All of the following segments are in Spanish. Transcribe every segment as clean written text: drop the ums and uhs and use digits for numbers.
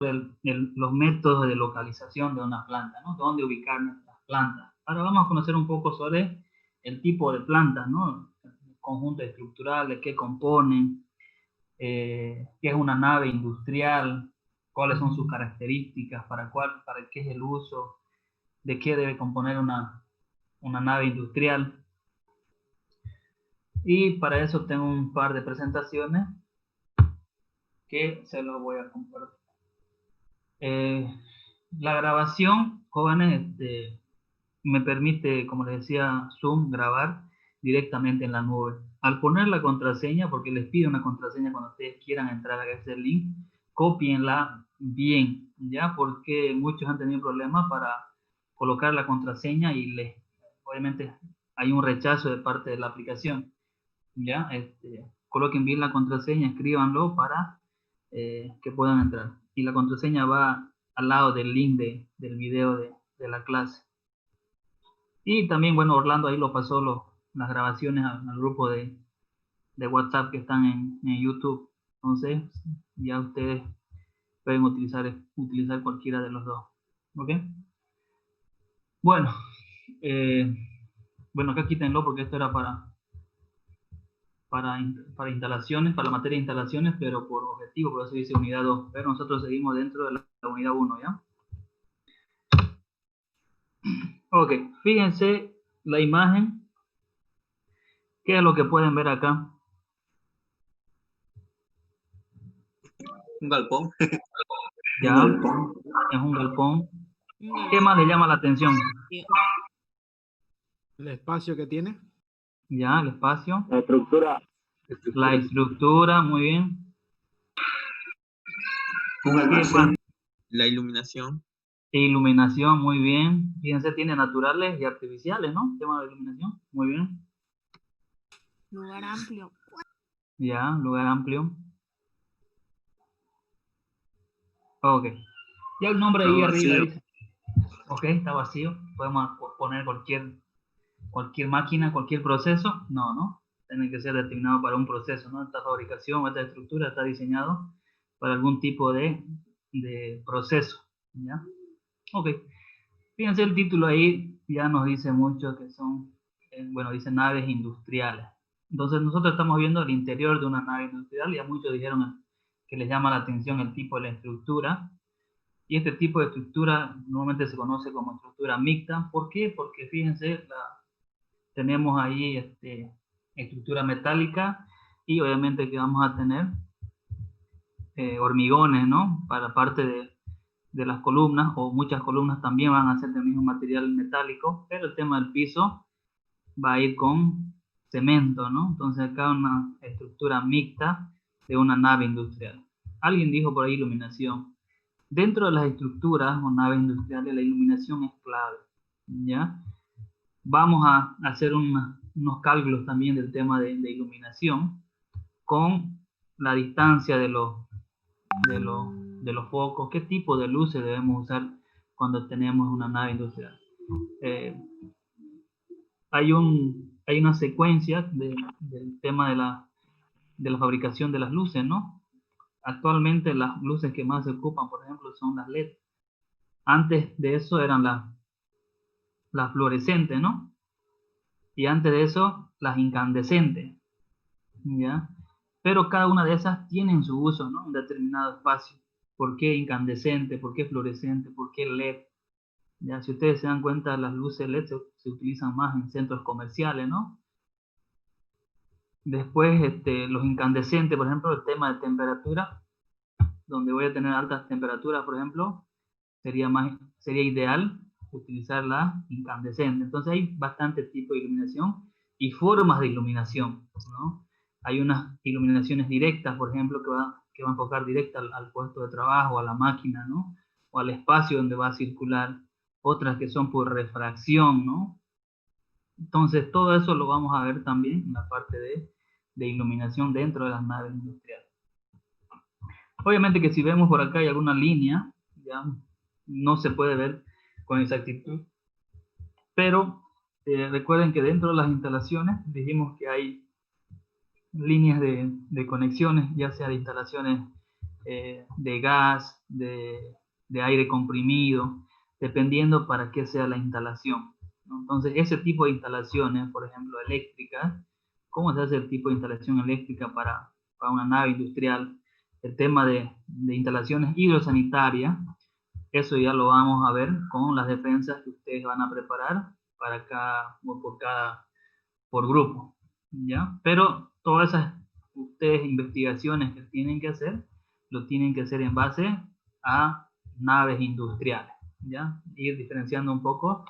los métodos de localización de una planta, ¿no? Dónde ubicar nuestras plantas. Ahora vamos a conocer un poco sobre el tipo de plantas, ¿no? El conjunto estructural, de qué componen, qué es una nave industrial, cuáles son sus características, para qué es el uso, de qué debe componer una nave industrial. Y para eso tengo un par de presentaciones que se los voy a compartir. La grabación, jóvenes, me permite, como les decía, Zoom, grabar directamente en la nube. Al poner la contraseña, porque les pido una contraseña cuando ustedes quieran entrar a ese link, cópienla bien, ¿ya? Porque muchos han tenido problemas para colocar la contraseña y obviamente hay un rechazo de parte de la aplicación, ¿ya? Coloquen bien la contraseña, escríbanlo para que puedan entrar. Y la contraseña va al lado del link del video de la clase. Y también, bueno, Orlando ahí lo pasó las grabaciones al grupo de WhatsApp que están en YouTube. Entonces, ya ustedes pueden utilizar cualquiera de los dos. ¿Ok? Bueno, eh, bueno, acá quítenlo porque esto era para instalaciones, para la materia de instalaciones, pero por objetivo, por eso dice unidad 2. Pero nosotros seguimos dentro de la unidad 1, ¿ya? Ok, fíjense la imagen. ¿Qué es lo que pueden ver acá? Un galpón. Ya, es un galpón. ¿Qué más le llama la atención? El espacio que tiene. Ya, el espacio. La estructura. La estructura, muy bien. Un ¿Qué almacén. más? La iluminación. Iluminación, muy bien. Fíjense, tiene naturales y artificiales, ¿no? Tema de iluminación, muy bien. Lugar amplio. Ya, lugar amplio. Ok. Ya el nombre ahí arriba dice. Ok, está vacío. Podemos poner cualquier máquina, cualquier proceso. No. Tiene que ser determinado para un proceso, ¿no? Esta fabricación, esta estructura está diseñado para algún tipo de proceso. ¿Ya? Ok. Fíjense el título ahí, ya nos dice mucho que son, bueno, dice naves industriales. Entonces nosotros estamos viendo el interior de una nave industrial, ya muchos dijeron que les llama la atención el tipo de la estructura. Y este tipo de estructura normalmente se conoce como estructura mixta. ¿Por qué? Porque fíjense, tenemos ahí estructura metálica y obviamente que vamos a tener hormigones, ¿no? Para parte de las columnas, o muchas columnas también van a ser del mismo material metálico, pero el tema del piso va a ir con cemento, ¿no? Entonces acá una estructura mixta de una nave industrial. Alguien dijo por ahí iluminación. Dentro de las estructuras o naves industriales la iluminación es clave, ¿ya? Vamos a hacer unos cálculos también del tema de iluminación con la distancia de los focos, qué tipo de luces debemos usar cuando tenemos una nave industrial. Hay una secuencia del tema de la fabricación de las luces, ¿no? Actualmente las luces que más se ocupan, por ejemplo, son las LED. Antes de eso eran las fluorescentes, ¿no? Y antes de eso, las incandescentes, ¿ya? Pero cada una de esas tienen su uso, ¿no? En determinado espacio. ¿Por qué incandescente? ¿Por qué fluorescente? ¿Por qué LED? Ya, si ustedes se dan cuenta, las luces LED se utilizan más en centros comerciales, ¿no? Después, los incandescentes, por ejemplo, el tema de temperatura, donde voy a tener altas temperaturas, por ejemplo, sería ideal utilizar la incandescente. Entonces hay bastante tipo de iluminación y formas de iluminación, ¿no? Hay unas iluminaciones directas, por ejemplo, que va a enfocar directa al puesto de trabajo, a la máquina, ¿no? O al espacio donde va a circular. Otras que son por refracción, ¿no? Entonces todo eso lo vamos a ver también en la parte de iluminación dentro de las naves industriales. Obviamente que si vemos por acá hay alguna línea, ya no se puede ver con exactitud, pero recuerden que dentro de las instalaciones dijimos que hay líneas de conexiones, ya sea de instalaciones de gas, de aire comprimido, dependiendo para qué sea la instalación, ¿no? Entonces, ese tipo de instalaciones, por ejemplo, eléctricas, ¿cómo se hace el tipo de instalación eléctrica para una nave industrial? El tema de instalaciones hidrosanitarias, eso ya lo vamos a ver con las defensas que ustedes van a preparar para por grupo, ¿ya? Pero todas esas ustedes investigaciones que tienen que hacer, lo tienen que hacer en base a naves industriales, ¿ya? Ir diferenciando un poco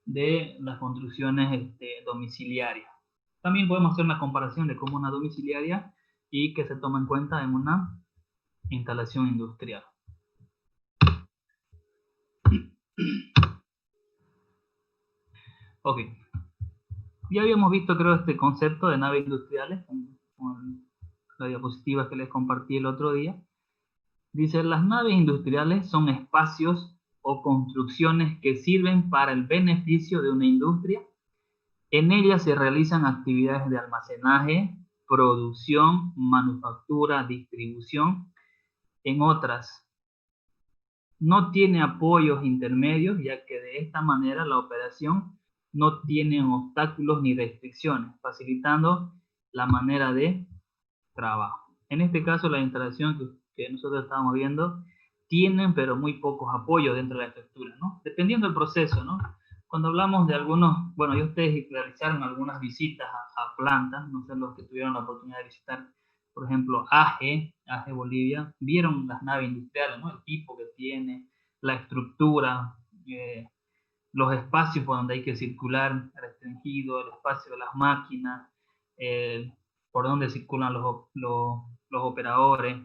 de las construcciones domiciliarias. También podemos hacer una comparación de cómo una domiciliaria y que se toma en cuenta en una instalación industrial. Ok. Ya habíamos visto, creo, este concepto de naves industriales con la diapositiva que les compartí el otro día. Dice, las naves industriales son espacios o construcciones que sirven para el beneficio de una industria. En ellas se realizan actividades de almacenaje, producción, manufactura, distribución. En otras, no tiene apoyos intermedios, ya que de esta manera la operación no tiene obstáculos ni restricciones, facilitando la manera de trabajo. En este caso, la instalación que nosotros estábamos viendo tienen, pero muy pocos apoyos dentro de la estructura, ¿no? Dependiendo del proceso, ¿no? Cuando hablamos de algunos, bueno, ya ustedes realizaron algunas visitas a plantas, no sé, los que tuvieron la oportunidad de visitar, por ejemplo, AGE Bolivia, vieron las naves industriales, ¿no? El tipo que tiene, la estructura, los espacios por donde hay que circular restringido, el espacio de las máquinas, por donde circulan los operadores.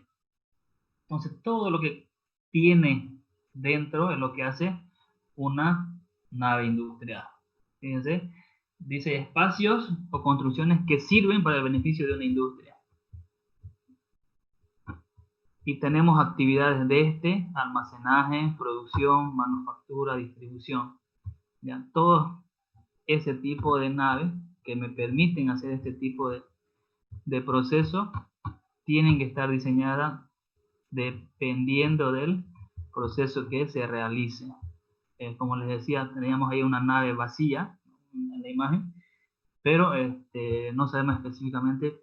Entonces, todo lo que tiene dentro es lo que hace una nave industrial. Fíjense, dice espacios o construcciones que sirven para el beneficio de una industria. Y tenemos actividades de almacenaje, producción, manufactura, distribución. ¿Ya? Todo ese tipo de naves que me permiten hacer este tipo de proceso tienen que estar diseñadas dependiendo del proceso que se realice. Como les decía, teníamos ahí una nave vacía en la imagen, pero no sabemos específicamente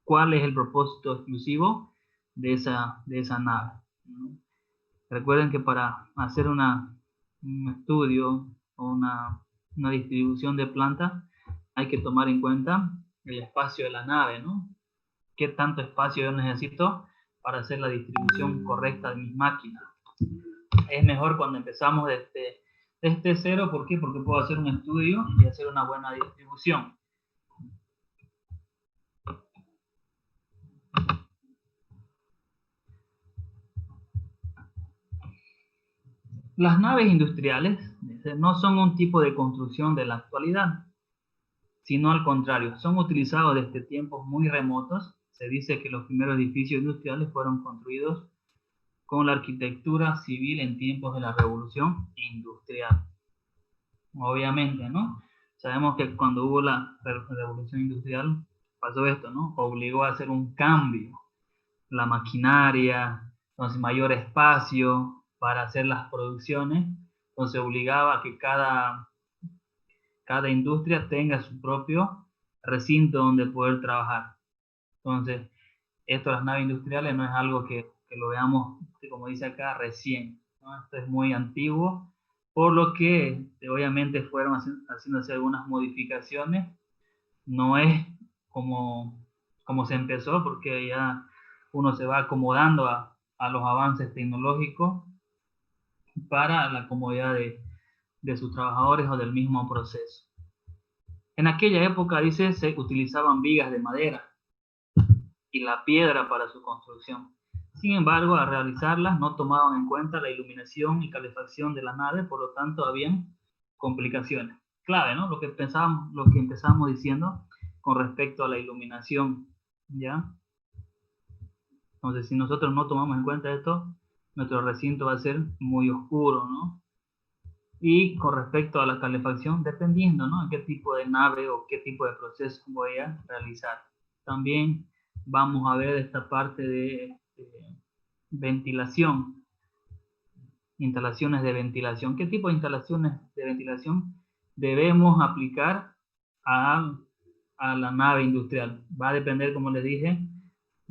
cuál es el propósito exclusivo de esa nave, ¿no? Recuerden que para hacer un estudio o una distribución de plantas hay que tomar en cuenta el espacio de la nave, ¿no? ¿Qué tanto espacio yo necesito para hacer la distribución correcta de mis máquinas? Es mejor cuando empezamos desde cero. ¿Por qué? Porque puedo hacer un estudio y hacer una buena distribución. Las naves industriales no son un tipo de construcción de la actualidad, sino al contrario, son utilizados desde tiempos muy remotos. Se dice que los primeros edificios industriales fueron construidos con la arquitectura civil en tiempos de la revolución industrial. Obviamente, ¿no? Sabemos que cuando hubo la revolución industrial pasó esto, ¿no? Obligó a hacer un cambio. La maquinaria, entonces mayor espacio para hacer las producciones, entonces obligaba a que cada industria tenga su propio recinto donde poder trabajar. Entonces, esto de las naves industriales no es algo que lo veamos, como dice acá, recién, ¿no? Esto es muy antiguo, por lo que obviamente fueron haciéndose algunas modificaciones. No es como se empezó, porque ya uno se va acomodando a los avances tecnológicos para la comodidad de sus trabajadores o del mismo proceso. En aquella época, dice, se utilizaban vigas de madera y la piedra para su construcción. Sin embargo, al realizarlas no tomaban en cuenta la iluminación y calefacción de la nave, por lo tanto habían complicaciones. Clave, ¿no? Lo que empezamos diciendo con respecto a la iluminación, ¿ya? Entonces, si nosotros no tomamos en cuenta esto, nuestro recinto va a ser muy oscuro, ¿no? Y con respecto a la calefacción, dependiendo, ¿no? Qué tipo de nave o qué tipo de proceso voy a realizar. También vamos a ver esta parte de ventilación, instalaciones de ventilación. ¿Qué tipo de instalaciones de ventilación debemos aplicar a la nave industrial? Va a depender, como les dije,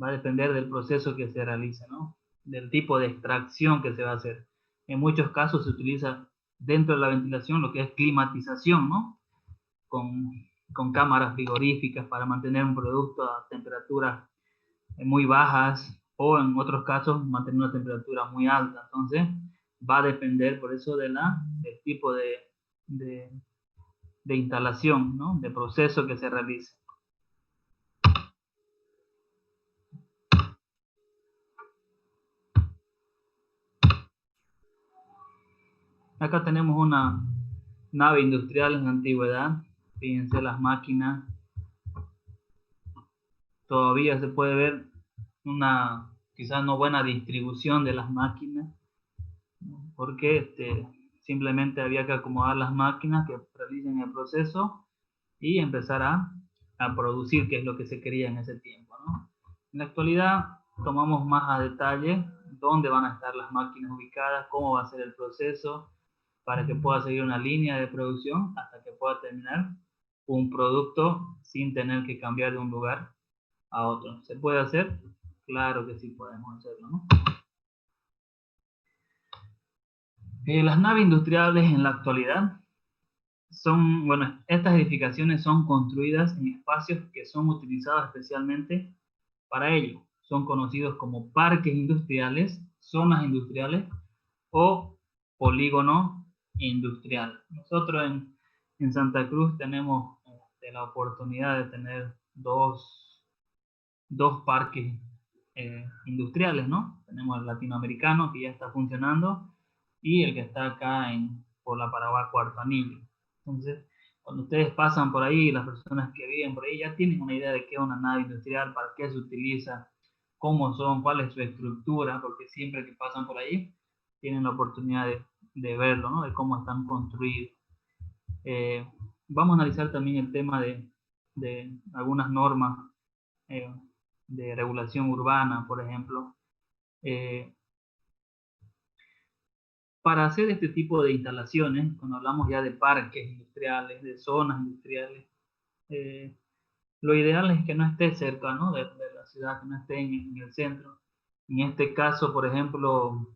va a depender del proceso que se realice, ¿no? Del tipo de extracción que se va a hacer. En muchos casos se utiliza dentro de la ventilación lo que es climatización, ¿no? Con cámaras frigoríficas para mantener un producto a temperaturas muy bajas, o en otros casos mantener una temperatura muy alta. Entonces va a depender por eso del tipo de instalación, ¿no? De proceso que se realice. Acá tenemos una nave industrial en la antigüedad. Fíjense las máquinas. Todavía se puede ver una quizás no buena distribución de las máquinas, ¿no? Porque simplemente había que acomodar las máquinas que realicen el proceso y empezar a producir, que es lo que se quería en ese tiempo, ¿no? En la actualidad tomamos más a detalle dónde van a estar las máquinas ubicadas, cómo va a ser el proceso, para que pueda seguir una línea de producción hasta que pueda terminar un producto sin tener que cambiar de un lugar a otro. ¿Se puede hacer? Claro que sí podemos hacerlo, ¿no? Las naves industriales en la actualidad son, bueno, estas edificaciones son construidas en espacios que son utilizados especialmente para ello. Son conocidos como parques industriales, zonas industriales o polígono industrial. Nosotros en Santa Cruz tenemos la oportunidad de tener dos parques industriales, ¿no? Tenemos el latinoamericano, que ya está funcionando, y el que está acá por la Paraguay Cuarto Anillo. Entonces, cuando ustedes pasan por ahí, las personas que viven por ahí ya tienen una idea de qué es una nave industrial, para qué se utiliza, cómo son, cuál es su estructura, porque siempre que pasan por ahí tienen la oportunidad de verlo, ¿no? De cómo están construidos. Vamos a analizar también el tema de algunas normas eh, de regulación urbana, por ejemplo. Para hacer este tipo de instalaciones, cuando hablamos ya de parques industriales, de zonas industriales, lo ideal es que no esté cerca, ¿no? de la ciudad, que no esté en el centro. En este caso, por ejemplo,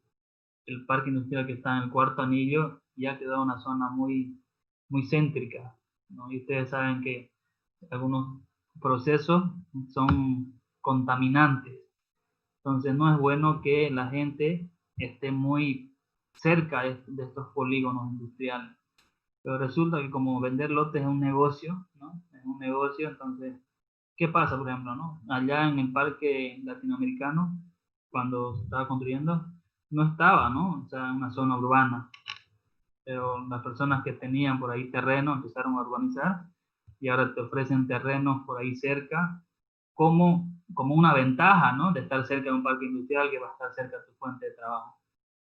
el parque industrial que está en el Cuarto Anillo ya quedó una zona muy, muy céntrica, ¿no? Y ustedes saben que algunos procesos son contaminantes. Entonces no es bueno que la gente esté muy cerca de estos polígonos industriales. Pero resulta que como vender lotes es un negocio, ¿no? Es un negocio, entonces, ¿qué pasa, por ejemplo, no? Allá en el parque latinoamericano, cuando se estaba construyendo, no estaba, ¿no? O sea, en una zona urbana. Pero las personas que tenían por ahí terreno empezaron a urbanizar y ahora te ofrecen terrenos por ahí cerca como una ventaja, ¿no? De estar cerca de un parque industrial que va a estar cerca de tu fuente de trabajo.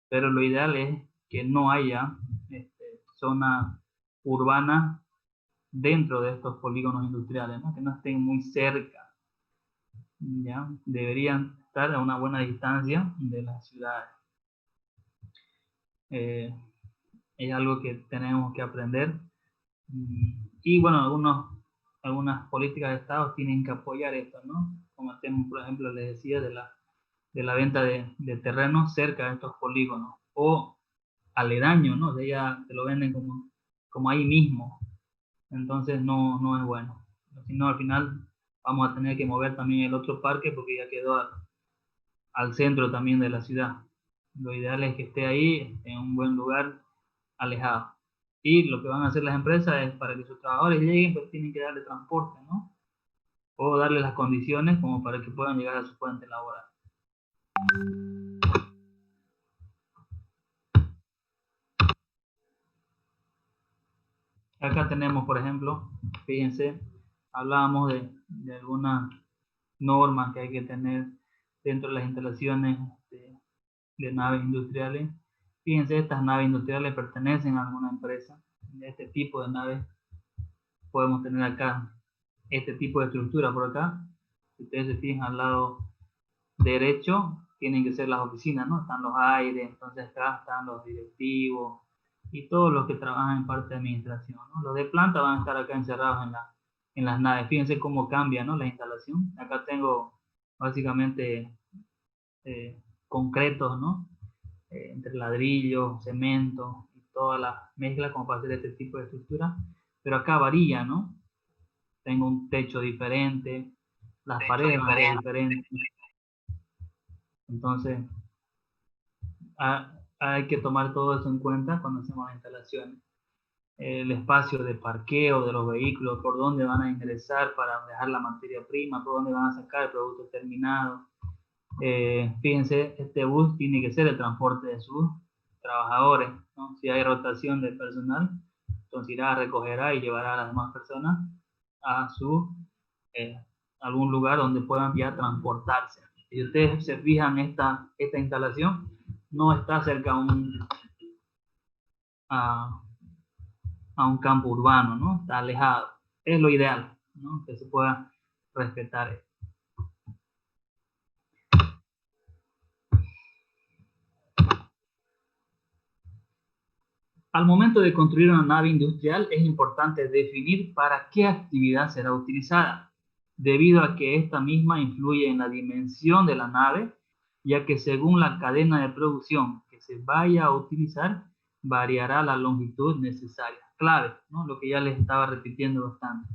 Pero lo ideal es que no haya zona urbana dentro de estos polígonos industriales, ¿no? Que no estén muy cerca, ¿ya? Deberían estar a una buena distancia de las ciudades. Es algo que tenemos que aprender. Y bueno, algunas políticas de Estado tienen que apoyar esto, ¿no? Como el tema, por ejemplo, les decía, de la venta de terrenos cerca de estos polígonos, o aledaños, ¿no? O sea, ya te lo venden como ahí mismo. Entonces no es bueno. Si no, al final vamos a tener que mover también el otro parque porque ya quedó al centro también de la ciudad. Lo ideal es que esté ahí, en un buen lugar, alejado. Y lo que van a hacer las empresas es, para que sus trabajadores lleguen, pues tienen que darle transporte, ¿no? O darle las condiciones como para que puedan llegar a su fuente laboral. Acá tenemos, por ejemplo, fíjense, hablábamos de algunas normas que hay que tener dentro de las instalaciones de naves industriales. Fíjense, estas naves industriales pertenecen a alguna empresa. De este tipo de naves podemos tener acá este tipo de estructura por acá. Si ustedes se fijan al lado derecho, tienen que ser las oficinas, ¿no? Están los aires, entonces acá están los directivos y todos los que trabajan en parte de administración, ¿no? Los de planta van a estar acá encerrados en las naves. Fíjense cómo cambia, ¿no? La instalación. Acá tengo básicamente concretos, ¿no? Entre ladrillos, cemento y toda la mezcla como para hacer este tipo de estructura. Pero acá varía, ¿no? Tengo un techo diferente, las paredes van a ser diferentes. Entonces, hay que tomar todo eso en cuenta cuando hacemos las instalaciones. El espacio de parqueo de los vehículos, por dónde van a ingresar para dejar la materia prima, por dónde van a sacar el producto terminado. Fíjense, este bus tiene que ser el transporte de sus trabajadores, ¿no? Si hay rotación de personal, entonces irá, recogerá y llevará a las demás personas a su algún lugar donde puedan ya transportarse. Si ustedes se fijan, esta instalación no está cerca a un campo urbano, ¿no? Está alejado. Es lo ideal, ¿no? Que se pueda respetar. Al momento de construir una nave industrial es importante definir para qué actividad será utilizada, debido a que esta misma influye en la dimensión de la nave, ya que según la cadena de producción que se vaya a utilizar, variará la longitud necesaria. Clave, ¿no? Lo que ya les estaba repitiendo bastante.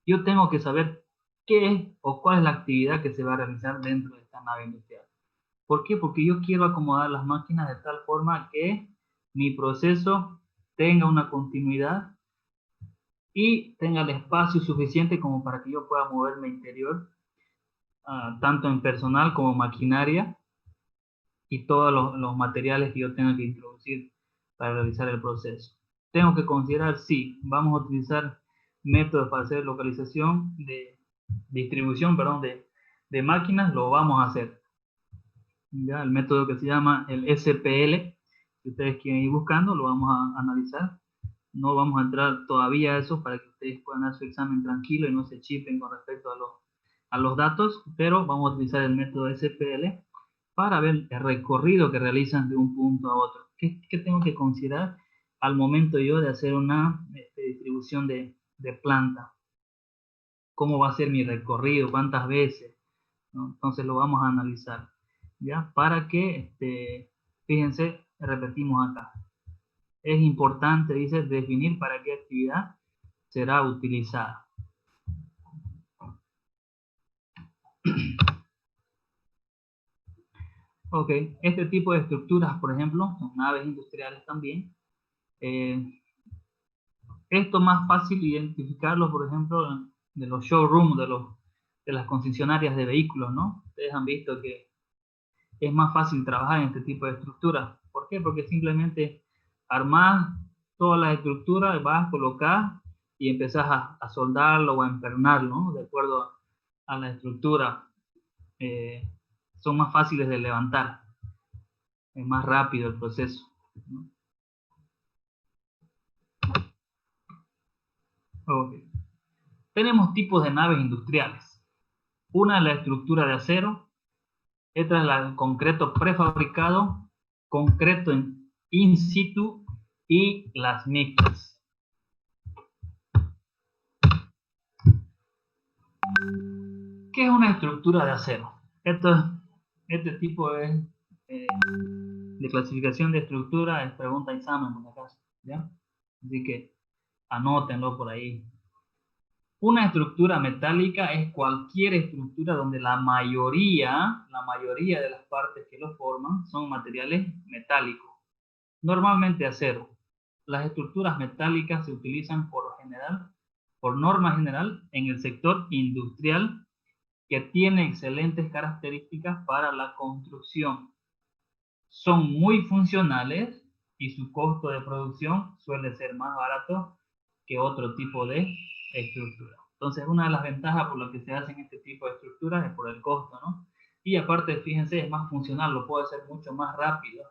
Yo tengo que saber qué es o cuál es la actividad que se va a realizar dentro de esta nave industrial. ¿Por qué? Porque yo quiero acomodar las máquinas de tal forma que mi proceso tenga una continuidad y tenga el espacio suficiente como para que yo pueda moverme interior, tanto en personal como maquinaria y todos los materiales que yo tenga que introducir para realizar el proceso. Tengo que considerar si vamos a utilizar métodos para hacer localización de distribución, perdón, de máquinas, lo vamos a hacer. ¿Ya? El método que se llama el SPL, si ustedes quieren ir buscando, lo vamos a analizar. No vamos a entrar todavía a eso para que ustedes puedan dar su examen tranquilo y no se chipen con respecto a los datos, pero vamos a utilizar el método SPL para ver el recorrido que realizan de un punto a otro. ¿Qué tengo que considerar al momento yo de hacer una distribución de planta? ¿Cómo va a ser mi recorrido? ¿Cuántas veces? ¿No? Entonces lo vamos a analizar, ¿ya? Para que, fíjense, repetimos acá. Es importante, dice, definir para qué actividad será utilizada. Ok, este tipo de estructuras, por ejemplo, son naves industriales también. Esto más fácil identificarlo, por ejemplo, de los showrooms, de las concesionarias de vehículos, ¿no? Ustedes han visto que es más fácil trabajar en este tipo de estructuras. ¿Por qué? Porque simplemente armás todas las estructuras, vas a colocar y empezás a soldarlo o a empernarlo, ¿no? De acuerdo a la estructura. Son más fáciles de levantar. Es más rápido el proceso, ¿no? Okay. Tenemos tipos de naves industriales. Una es la estructura de acero, otra es la concreto prefabricado, concreto in situ y las mixtas. ¿Qué es una estructura de acero? Este tipo de clasificación de estructura es pregunta examen, por acaso, ¿ya? Así que anótenlo por ahí. Una estructura metálica es cualquier estructura donde la mayoría de las partes que lo forman son materiales metálicos, normalmente acero. Las estructuras metálicas se utilizan por norma general, en el sector industrial, que tiene excelentes características para la construcción. Son muy funcionales y su costo de producción suele ser más barato que otro tipo de estructura. Entonces, una de las ventajas por las que se hacen este tipo de estructuras es por el costo, ¿no? Y aparte, fíjense, es más funcional, lo puedo hacer mucho más rápido.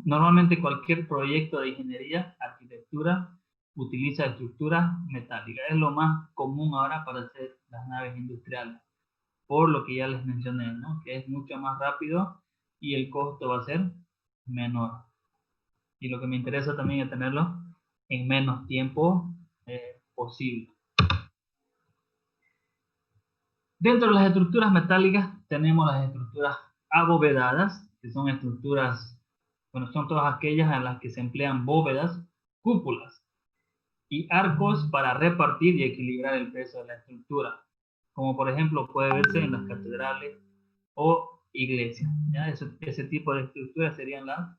Normalmente cualquier proyecto de ingeniería, arquitectura, utiliza estructuras metálicas. Es lo más común ahora para hacer las naves industriales. por lo que ya les mencioné, ¿no? Que es mucho más rápido y el costo va a ser menor. Y lo que me interesa también es tenerlo en menos tiempo posible. Dentro de las estructuras metálicas tenemos las estructuras abovedadas, que son estructuras, bueno, son todas aquellas en las que se emplean bóvedas, cúpulas y arcos para repartir y equilibrar el peso de la estructura, como por ejemplo puede verse en las catedrales o iglesias. ¿Ya? Ese tipo de estructuras serían las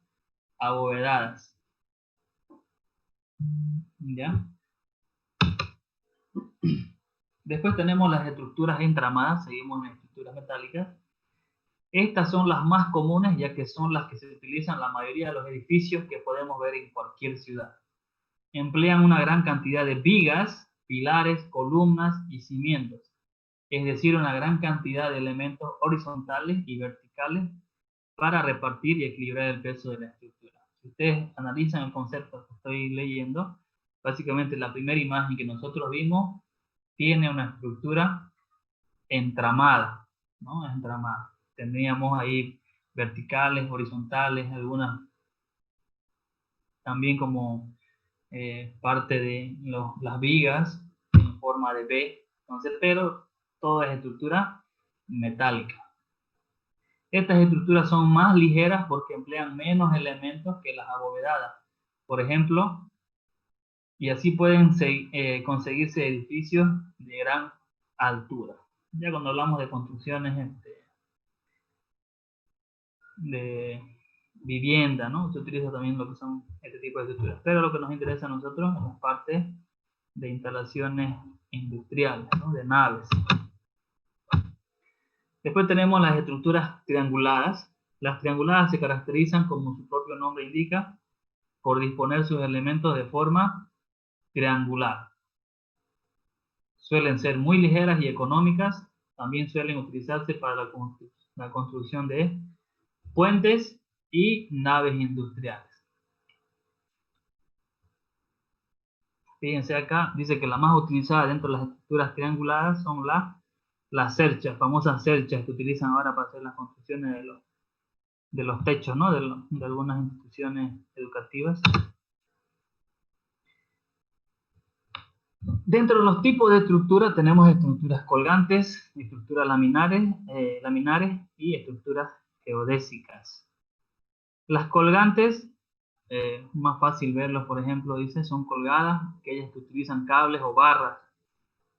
abovedadas. ¿Ya? Después tenemos las estructuras entramadas, seguimos en estructuras metálicas. Estas son las más comunes, ya que son las que se utilizan en la mayoría de los edificios que podemos ver en cualquier ciudad. Emplean una gran cantidad de vigas, pilares, columnas y cimientos, es decir, una gran cantidad de elementos horizontales y verticales para repartir y equilibrar el peso de la estructura. Si ustedes analizan el concepto que estoy leyendo, básicamente la primera imagen que nosotros vimos tiene una estructura entramada, ¿no? Entramada. Tendríamos ahí verticales, horizontales, algunas también como parte de las vigas en forma de B, entonces, pero toda es estructura metálica. Estas estructuras son más ligeras porque emplean menos elementos que las abovedadas, por ejemplo, y así pueden conseguirse edificios de gran altura. Ya cuando hablamos de construcciones de vivienda, ¿no? Se utiliza también lo que son este tipo de estructuras. Pero lo que nos interesa a nosotros es la parte de instalaciones industriales, ¿no? De naves. Después tenemos las estructuras trianguladas. Las trianguladas se caracterizan, como su propio nombre indica, por disponer sus elementos de forma triangular. Suelen ser muy ligeras y económicas. También suelen utilizarse para la construcción de puentes y naves industriales. Fíjense acá, dice que la más utilizada dentro de las estructuras trianguladas son las cerchas, famosas cerchas que utilizan ahora para hacer las construcciones de los techos, ¿no? De algunas instituciones educativas. Dentro de los tipos de estructura tenemos estructuras colgantes, estructuras laminares y estructuras geodésicas. Las colgantes, más fácil verlos, por ejemplo, dice, son colgadas, aquellas que utilizan cables o barras,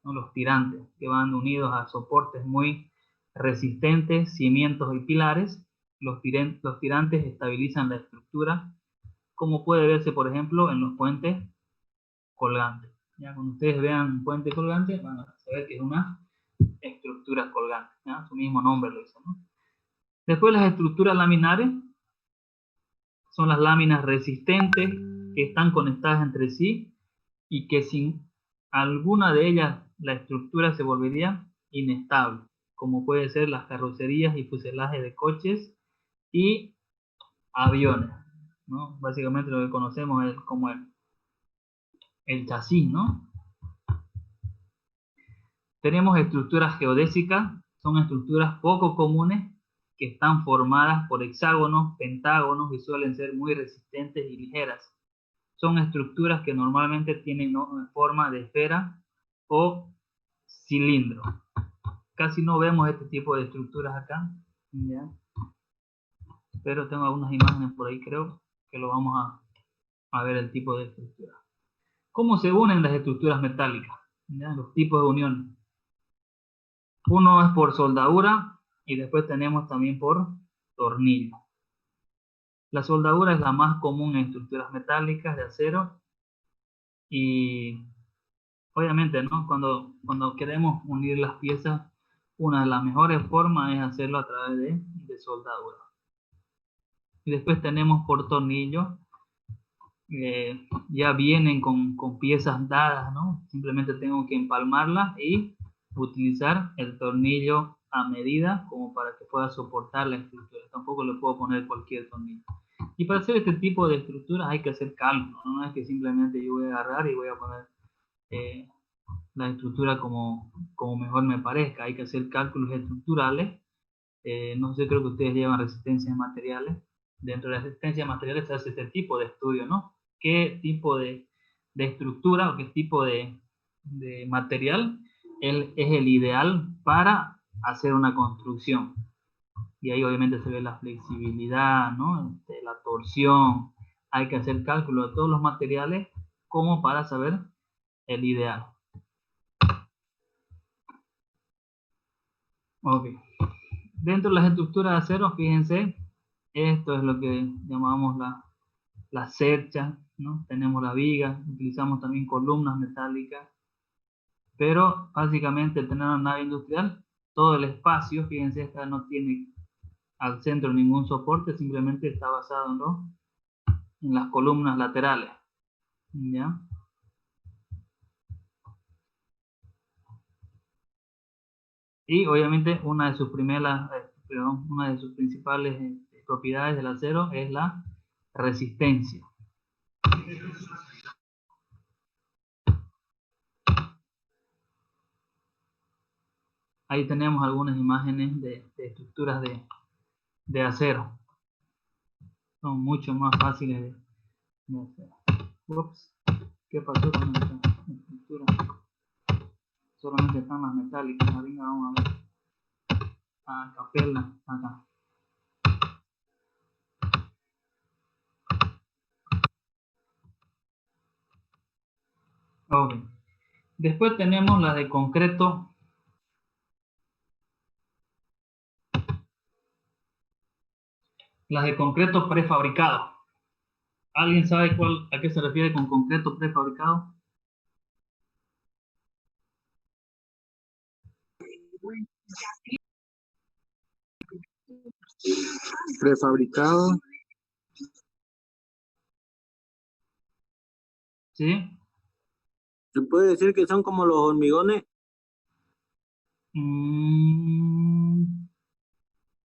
¿no? Los tirantes, que van unidos a soportes muy resistentes, cimientos y pilares. Los tirantes estabilizan la estructura, como puede verse, por ejemplo, en los puentes colgantes. Ya, cuando ustedes vean un puente colgante, van a saber que es una estructura colgante. ¿Ya? Su mismo nombre lo dice, ¿no? Después las estructuras laminares son las láminas resistentes que están conectadas entre sí y que sin alguna de ellas la estructura se volvería inestable, como puede ser las carrocerías y fuselajes de coches y aviones, ¿no? Básicamente lo que conocemos es como el chasis, ¿no? Tenemos estructuras geodésicas, son estructuras poco comunes que están formadas por hexágonos, pentágonos y suelen ser muy resistentes y ligeras. Son estructuras que normalmente tienen forma de esfera o cilindro. Casi no vemos este tipo de estructuras acá, ¿ya? Pero tengo algunas imágenes por ahí, creo que lo vamos a ver el tipo de estructura. ¿Cómo se unen las estructuras metálicas? ¿Ya? Los tipos de unión. Uno es por soldadura y después tenemos también por tornillo. La soldadura es la más común en estructuras metálicas de acero y obviamente, ¿no? Cuando queremos unir las piezas, una de las mejores formas es hacerlo a través de soldadura. Y después tenemos por tornillo, ya vienen con piezas dadas, ¿no? Simplemente tengo que empalmarlas y utilizar el tornillo a medida como para que pueda soportar la estructura. Tampoco le puedo poner cualquier tornillo. Y para hacer este tipo de estructuras hay que hacer cálculo, no es que simplemente yo voy a agarrar y voy a poner la estructura como mejor me parezca. Hay que hacer cálculos estructurales. No sé, creo que ustedes llevan resistencias de materiales. Dentro de la resistencia de materiales se hace este tipo de estudio, ¿no? ¿Qué tipo de estructura o qué tipo de material es el ideal para hacer una construcción? Y ahí obviamente se ve la flexibilidad, ¿no? La torsión. Hay que hacer cálculo de todos los materiales como para saber el ideal. Ok. Dentro de las estructuras de acero, fíjense, esto es lo que llamamos la cercha, ¿no? Tenemos la viga, utilizamos también columnas metálicas, pero básicamente al tener una nave industrial, todo el espacio, fíjense, esta no tiene al centro ningún soporte, simplemente está basado en las columnas laterales, ¿ya? Y obviamente una de sus principales propiedades del acero es la resistencia. Ahí tenemos algunas imágenes de estructuras de acero. Son mucho más fáciles de hacer. Ups, ¿qué pasó con esta estructura? Solamente están las metálicas. Ahorita vamos a ver. Capela, acá. Ok. Después tenemos las de concreto. Las de concreto prefabricado. ¿Alguien sabe a qué se refiere con concreto prefabricado? Prefabricado. ¿Sí? ¿Se puede decir que son como los hormigones?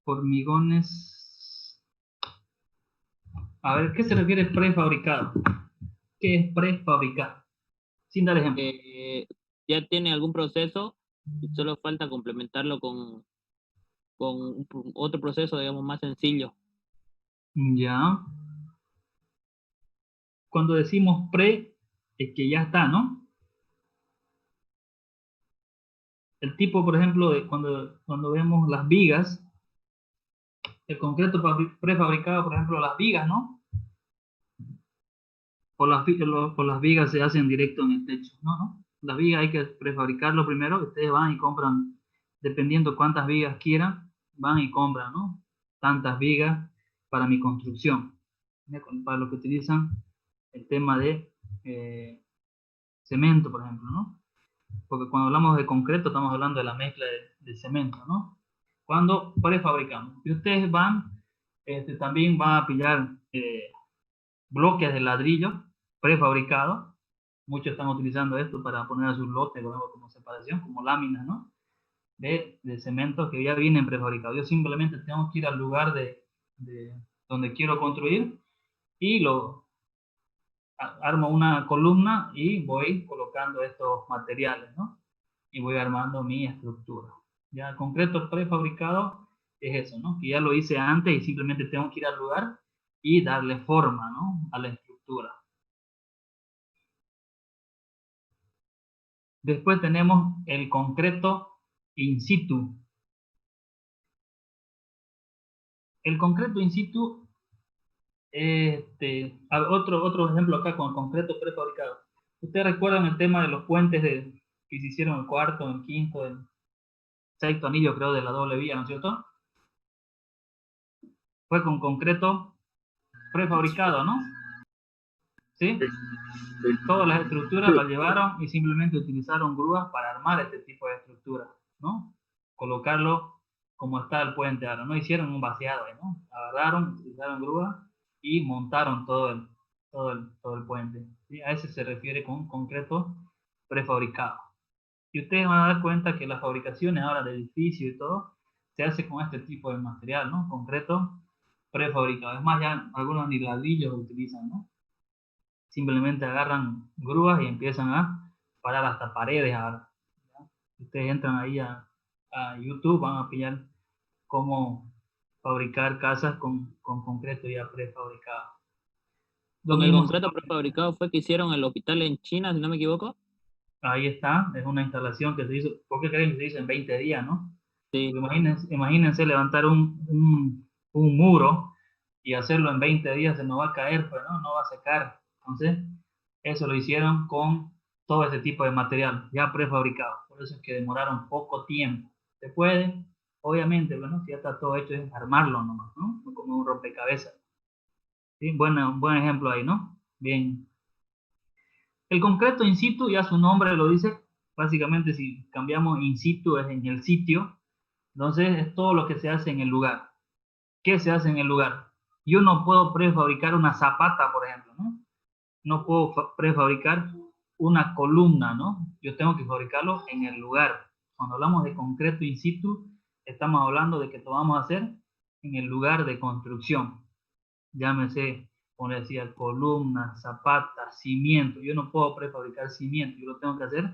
Hormigones. A ver, ¿qué se refiere prefabricado? ¿Qué es prefabricado? Sin dar ejemplo. Ya tiene algún proceso y solo falta complementarlo con otro proceso, digamos, más sencillo. Ya. Cuando decimos pre, es que ya está, ¿no? El tipo, por ejemplo, de cuando vemos las vigas, el concreto prefabricado, por ejemplo, las vigas, ¿no? O las vigas se hacen directo en el techo, ¿no? Las vigas hay que prefabricarlo primero. Ustedes van y compran, dependiendo cuántas vigas quieran, van y compran, ¿no? Tantas vigas para mi construcción. Para lo que utilizan el tema de cemento, por ejemplo, ¿no? Porque cuando hablamos de concreto estamos hablando de la mezcla de cemento, ¿no? Cuando prefabricamos. Y ustedes también van a pillar bloques de ladrillo prefabricados. Muchos están utilizando esto para poner a sus lotes, como separación, como láminas, ¿no? De cemento que ya vienen prefabricados. Yo simplemente tengo que ir al lugar de donde quiero construir y armo una columna y voy colocando estos materiales, ¿no? Y voy armando mi estructura. Ya concreto prefabricado es eso, ¿no? Que ya lo hice antes y simplemente tengo que ir al lugar y darle forma, ¿no? A la estructura. Después tenemos el concreto in situ. El concreto in situ, otro ejemplo acá con el concreto prefabricado. ¿Ustedes recuerdan el tema de los puentes que se hicieron el cuarto, el quinto, el sexto anillo, creo, de la doble vía, ¿no es cierto? Fue con concreto prefabricado, ¿no? ¿Sí? Todas las estructuras las llevaron y simplemente utilizaron grúas para armar este tipo de estructuras, ¿no? Colocarlo como está el puente ahora. No hicieron un vaciado, ¿no? Agarraron, utilizaron grúas y montaron todo el puente. ¿Sí? A ese se refiere con concreto prefabricado. Y ustedes van a dar cuenta que las fabricaciones ahora de edificios y todo se hace con este tipo de material, ¿no? Concreto prefabricado. Es más, ya algunos ni ladrillos utilizan, ¿no? Simplemente agarran grúas y empiezan a parar hasta paredes ahora. ¿Ya? Si ustedes entran ahí a YouTube, van a pillar cómo fabricar casas con concreto ya prefabricado. Lo Con el mismo, concreto prefabricado fue que hicieron el hospital en China, si no me equivoco. ahí está, es una instalación que se hizo, ¿por qué creen que se hizo en 20 días, no? Sí, Porque imagínense levantar un muro y hacerlo en 20 días, se nos va a caer, pues no va a secar. Entonces, eso lo hicieron con todo ese tipo de material ya prefabricado. Por eso es que demoraron poco tiempo. Se puede, obviamente, bueno, si ya está todo hecho, es armarlo nomás, ¿no? Como un rompecabezas. ¿Sí? Un buen ejemplo ahí, ¿no? Bien. El concreto in situ, ya su nombre lo dice, básicamente si cambiamos in situ es en el sitio, entonces es todo lo que se hace en el lugar. ¿Qué se hace en el lugar? Yo no puedo prefabricar una zapata, por ejemplo, ¿no? No puedo prefabricar una columna, ¿no? Yo tengo que fabricarlo en el lugar. Cuando hablamos de concreto in situ, estamos hablando de que lo vamos a hacer en el lugar de construcción. Llámese, como decía, columna, zapata, cimiento. Yo no puedo prefabricar cimiento, yo lo tengo que hacer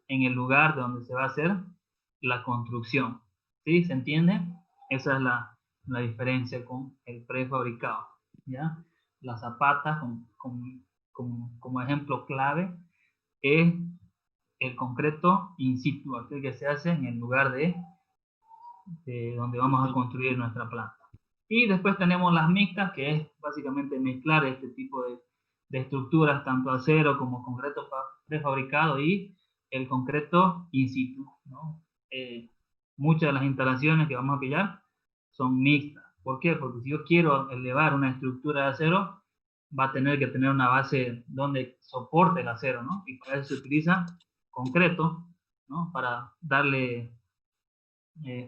en el lugar donde se va a hacer la construcción. ¿Sí? ¿Se entiende? Esa es la diferencia con el prefabricado. ¿Ya? La zapata, como ejemplo clave, es el concreto in situ, aquel que se hace en el lugar de donde vamos a construir nuestra planta. Y después tenemos las mixtas, que es básicamente mezclar este tipo de estructuras, tanto acero como concreto prefabricado y el concreto in situ, ¿no? Muchas de las instalaciones que vamos a pillar son mixtas. ¿Por qué? Porque si yo quiero elevar una estructura de acero, va a tener que tener una base donde soporte el acero, ¿no? Y para eso se utiliza concreto, ¿no? Para darle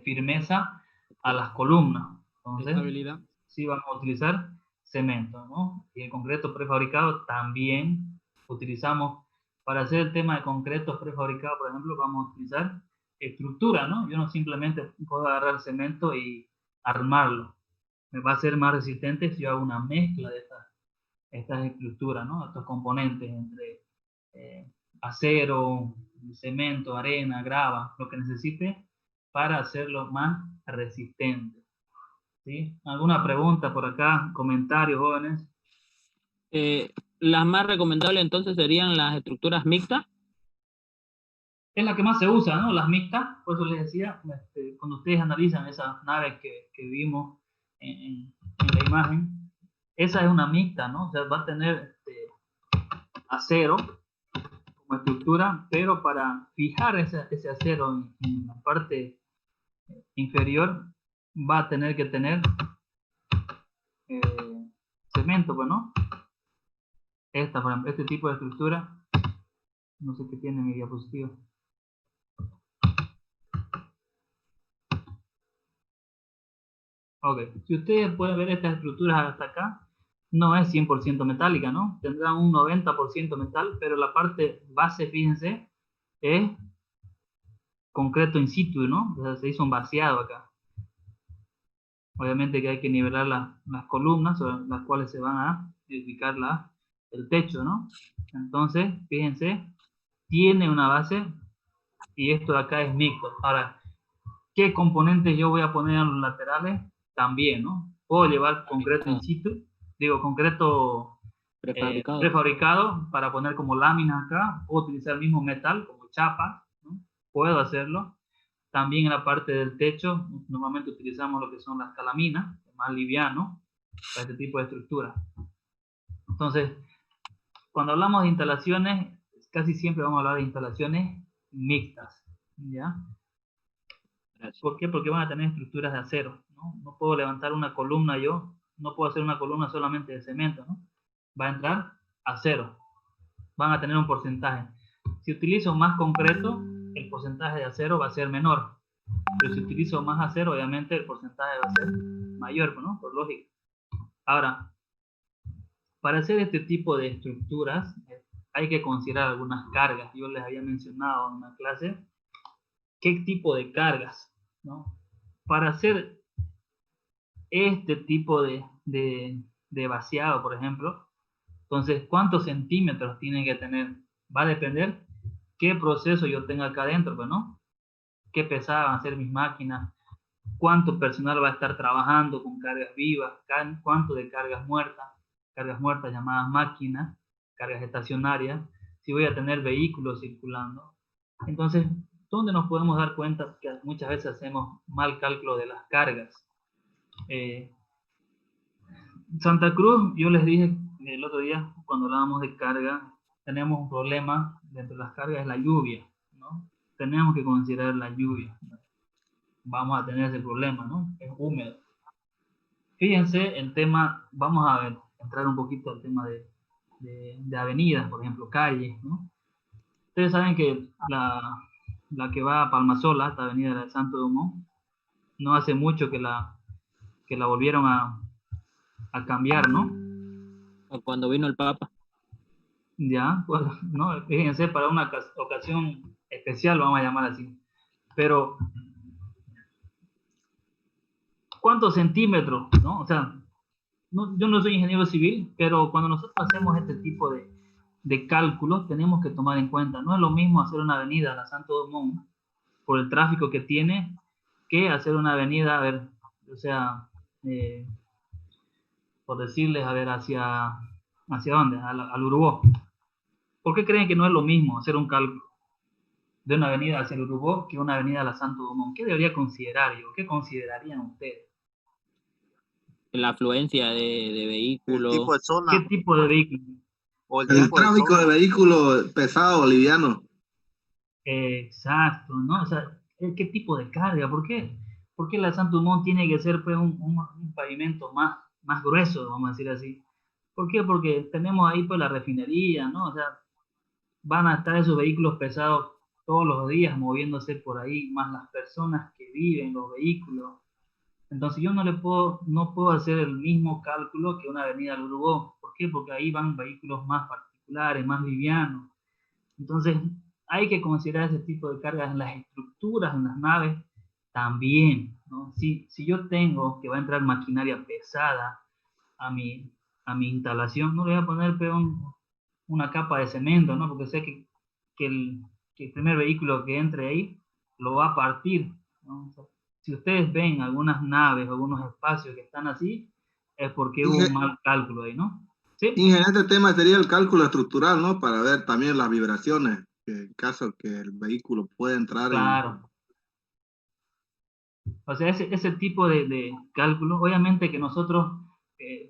firmeza a las columnas. Entonces, estabilidad. sí vamos a utilizar cemento, ¿no? Y el concreto prefabricado también utilizamos, para hacer el tema de concretos prefabricados, por ejemplo, vamos a utilizar estructura, ¿no? Yo no simplemente puedo agarrar cemento y armarlo. Me va a ser más resistente si yo hago una mezcla de estas estructuras, ¿no? Estos componentes entre acero, cemento, arena, grava, lo que necesite para hacerlo más resistente. ¿Sí? ¿Alguna pregunta por acá? ¿Comentarios, jóvenes? Las más recomendables entonces serían las estructuras mixtas. Es la que más se usa, ¿no? Las mixtas, por eso les decía, cuando ustedes analizan esas naves que vimos en la imagen, esa es una mixta, ¿no? O sea, va a tener acero como estructura, pero para fijar ese acero en la parte inferior va a tener que tener cemento, pues, ¿no? Esta, por ejemplo, este tipo de estructura, no sé qué tiene mi diapositiva. Ok, si ustedes pueden ver estas estructuras hasta acá, no es 100% metálica, ¿no? Tendrá un 90% metal, pero la parte base, fíjense, es concreto in situ, ¿no? O sea, se hizo un vaciado acá. Obviamente que hay que nivelar las columnas sobre las cuales se van a edificar el techo, ¿no? Entonces, fíjense, tiene una base y esto de acá es mixto. Ahora, ¿qué componentes yo voy a poner en los laterales? También, ¿no? Puedo llevar concreto in situ, digo, concreto prefabricado para poner como láminas acá, puedo utilizar el mismo metal como chapa, ¿no? Puedo hacerlo. También en la parte del techo, normalmente utilizamos lo que son las calaminas, más liviano, para este tipo de estructura. Entonces, cuando hablamos de instalaciones, casi siempre vamos a hablar de instalaciones mixtas, ¿ya? ¿Por qué? Porque van a tener estructuras de acero, ¿no? No puedo levantar una columna yo, no puedo hacer una columna solamente de cemento, ¿no? Va a entrar acero, van a tener un porcentaje. Si utilizo más concreto, el porcentaje de acero va a ser menor. Pero si utilizo más acero, obviamente el porcentaje va a ser mayor, ¿no? Por lógica. Ahora, para hacer este tipo de estructuras, hay que considerar algunas cargas. Yo les había mencionado en una clase qué tipo de cargas, ¿no? Para hacer este tipo de vaciado, por ejemplo, entonces, ¿cuántos centímetros tienen que tener? Va a depender qué proceso yo tenga acá adentro, pues, ¿no? Qué pesadas van a ser mis máquinas, cuánto personal va a estar trabajando con cargas vivas, cuánto de cargas muertas llamadas máquinas, cargas estacionarias, si voy a tener vehículos circulando. Entonces, ¿dónde nos podemos dar cuenta que muchas veces hacemos mal cálculo de las cargas? Santa Cruz, yo les dije el otro día cuando hablábamos de carga, tenemos un problema dentro de las cargas, es la lluvia, ¿no? Tenemos que considerar la lluvia. Vamos a tener ese problema, ¿no? Es húmedo. Fíjense el tema, vamos a ver, entrar un poquito al tema de avenidas, por ejemplo, calles, ¿no? Ustedes saben que la que va a Palmasola, esta avenida de Santo Domingo, no hace mucho que la volvieron a cambiar, ¿no? O cuando vino el Papa. Ya, pues, ¿no? Fíjense, para una ocasión especial, vamos a llamar así. Pero, ¿cuántos centímetros, no? O sea, yo no soy ingeniero civil, pero cuando nosotros hacemos este tipo de cálculos, tenemos que tomar en cuenta, no es lo mismo hacer una avenida a la Santo Domingo, por el tráfico que tiene, que hacer una avenida, a ver, o sea, por decirles, a ver, ¿hacia dónde? Al Urubó. ¿Por qué creen que no es lo mismo hacer un cálculo de una avenida hacia el Urubó que una avenida a la Santo Domingo? ¿Qué debería considerar yo? ¿Qué considerarían ustedes? La afluencia de El vehículos. tipo de zona ¿Qué tipo de vehículo? o el El tipo de tráfico de zona. vehículos pesado, liviano. Exacto, ¿no? O sea, ¿qué tipo de carga? ¿Por qué? ¿Por qué la Santo Domingo tiene que ser pues, un pavimento más grueso, vamos a decir así? ¿Por qué? Porque tenemos ahí pues la refinería, ¿no? O sea, van a estar esos vehículos pesados todos los días moviéndose por ahí, más las personas que viven, los vehículos. Entonces yo no puedo hacer el mismo cálculo que una avenida al Uruguay. ¿Por qué? Porque ahí van vehículos más particulares, más livianos. Entonces hay que considerar ese tipo de cargas en las estructuras, en las naves también, ¿no? Si yo tengo que va a entrar maquinaria pesada a mi instalación, no le voy a poner una capa de cemento, ¿no? Porque sé que el primer vehículo que entre ahí lo va a partir, ¿no? O sea, si ustedes ven algunas naves, algunos espacios que están así, es porque hubo un mal cálculo ahí, ¿no? ¿Sí? Y en este tema sería el cálculo estructural, ¿no? Para ver también las vibraciones, que en caso que el vehículo pueda entrar en... Claro. O sea, ese tipo de cálculos, obviamente que nosotros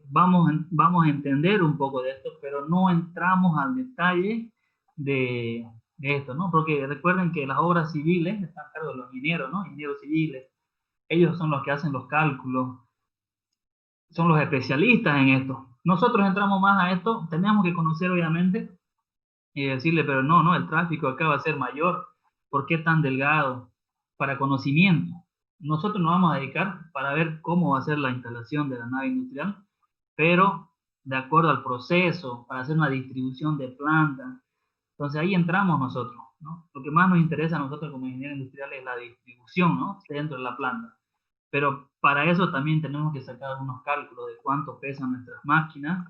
vamos a entender un poco de esto, pero no entramos al detalle de esto, ¿no? Porque recuerden que las obras civiles están a cargo de los ingenieros, ¿no? Ingenieros civiles, ellos son los que hacen los cálculos, son los especialistas en esto. Nosotros entramos más a esto, tenemos que conocer obviamente y decirle, pero no, el tráfico acá va a ser mayor, ¿por qué tan delgado? Para conocimiento. Nosotros nos vamos a dedicar para ver cómo va a ser la instalación de la nave industrial, pero de acuerdo al proceso, para hacer una distribución de planta. Entonces ahí entramos nosotros, ¿no? Lo que más nos interesa a nosotros como ingenieros industriales es la distribución, ¿no? Dentro de la planta. Pero para eso también tenemos que sacar unos cálculos de cuánto pesan nuestras máquinas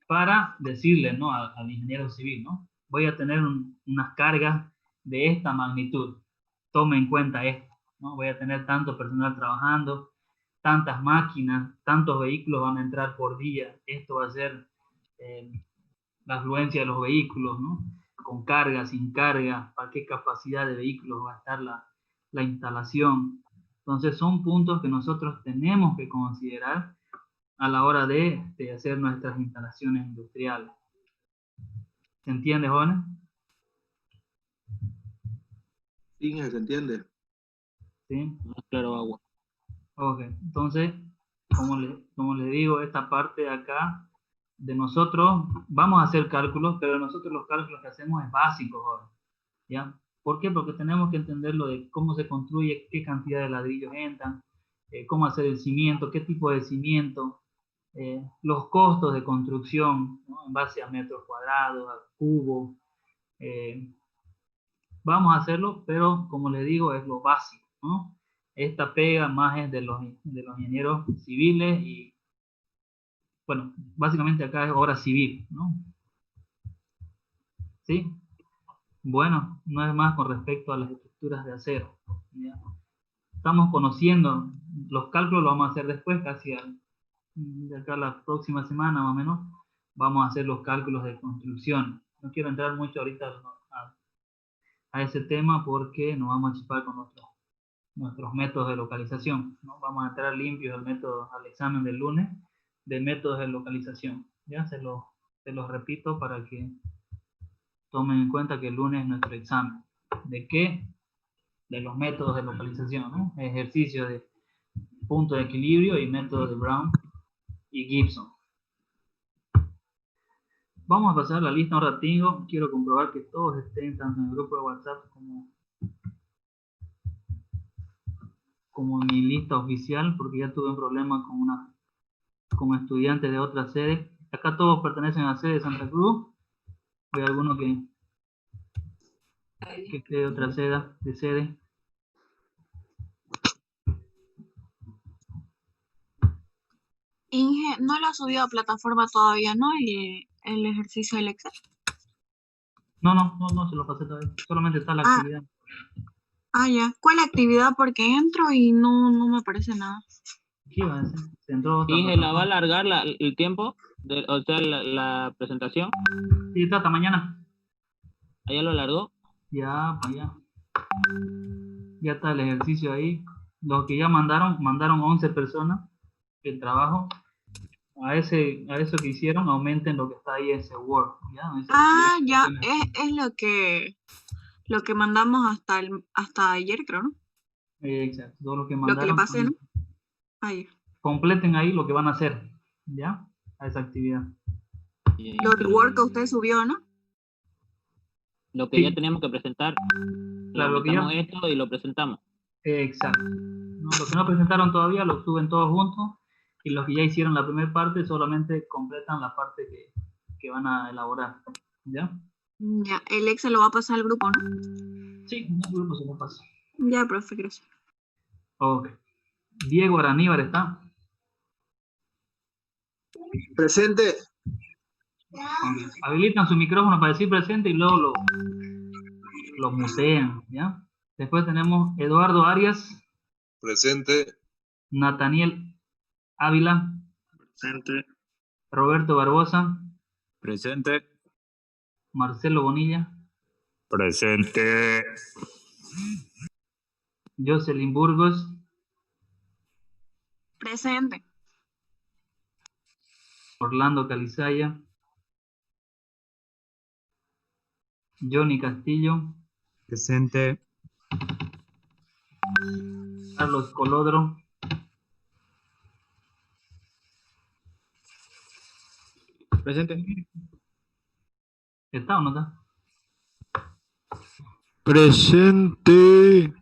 para decirle, ¿no? al ingeniero civil, ¿no? Voy a tener unas cargas de esta magnitud. Tome en cuenta esto, ¿no? Voy a tener tanto personal trabajando, tantas máquinas, tantos vehículos van a entrar por día. Esto va a ser la afluencia de los vehículos, ¿no? Con carga, sin carga, para qué capacidad de vehículos va a estar la instalación. Entonces son puntos que nosotros tenemos que considerar a la hora de hacer nuestras instalaciones industriales. ¿Se entiende, jóvenes? Sí, se entiende. Sí. Más claro agua. Ok, entonces, como le digo, esta parte de acá, de nosotros, vamos a hacer cálculos, pero nosotros los cálculos que hacemos es básico, jóvenes, ¿ya? ¿Por qué? Porque tenemos que entender lo de cómo se construye, qué cantidad de ladrillos entran, cómo hacer el cimiento, qué tipo de cimiento, los costos de construcción, ¿no? En base a metros cuadrados, a cubos. Vamos a hacerlo, pero como les digo, es lo básico, ¿no? Esta pega más es de los ingenieros civiles y, bueno, básicamente acá es obra civil, ¿no? ¿Sí? Bueno, no es más con respecto a las estructuras de acero. ¿Ya? Estamos conociendo, los cálculos los vamos a hacer después, de acá a la próxima semana más o menos, vamos a hacer los cálculos de construcción. No quiero entrar mucho ahorita a ese tema porque nos vamos a chipar con nuestros métodos de localización, ¿no? Vamos a entrar limpios al examen del lunes de métodos de localización. Ya se los repito para que tomen en cuenta que el lunes es nuestro examen. ¿De qué? De los métodos de localización, ¿no? Ejercicio de punto de equilibrio y método de Brown y Gibson. Vamos a pasar la lista un ratito. Quiero comprobar que todos estén tanto en el grupo de WhatsApp como en mi lista oficial, porque ya tuve un problema con estudiantes de otra sede. Acá todos pertenecen a la sede de Santa Cruz. Hay alguno que esté de otra sede. Inge, no lo ha subido a plataforma todavía, ¿no? El ejercicio del Excel. No se lo pasé todavía. Solamente está la actividad. Ya. ¿Cuál actividad? Porque entro y no me aparece nada. ¿Qué iba a decir? Se entró otra Inge, ¿la va a plataforma. alargar el tiempo? O sea, la presentación. Sí, está hasta mañana. ¿Allá lo alargó? Ya, para allá. Ya está el ejercicio ahí. Los que ya mandaron 11 personas el trabajo. A eso que hicieron, aumenten lo que está ahí en ese Word. ¿Ya? Ya, es lo que mandamos hasta ayer, creo, ¿no? Exacto. Todo lo que Lo que le mandaron. pasé, ¿no? Ayer. Completen ahí lo que van a hacer. ¿Ya? A esa actividad. Los Word que usted subió, ¿no? Lo que Sí. ya teníamos que presentar. Claro, lo que ya... esto y lo presentamos. Exacto. ¿No? Los que no presentaron todavía los suben todos juntos y los que ya hicieron la primera parte solamente completan la parte que van a elaborar. ¿Ya? Ya, el Excel lo va a pasar al grupo, ¿no? Sí, el grupo se lo pasa. Ya, profe, gracias. Ok. Diego Araníbar está. Presente. Okay. Habilitan su micrófono para decir presente y luego lo mutean, ¿ya? Después tenemos Eduardo Arias. Presente. Nathaniel Ávila. Presente. Roberto Barbosa. Presente. Marcelo Bonilla. Presente. Jocelyn Burgos. Presente. Orlando Calizaya. Johnny Castillo. Presente. Carlos Colodro. Presente. ¿Está o no está? Presente.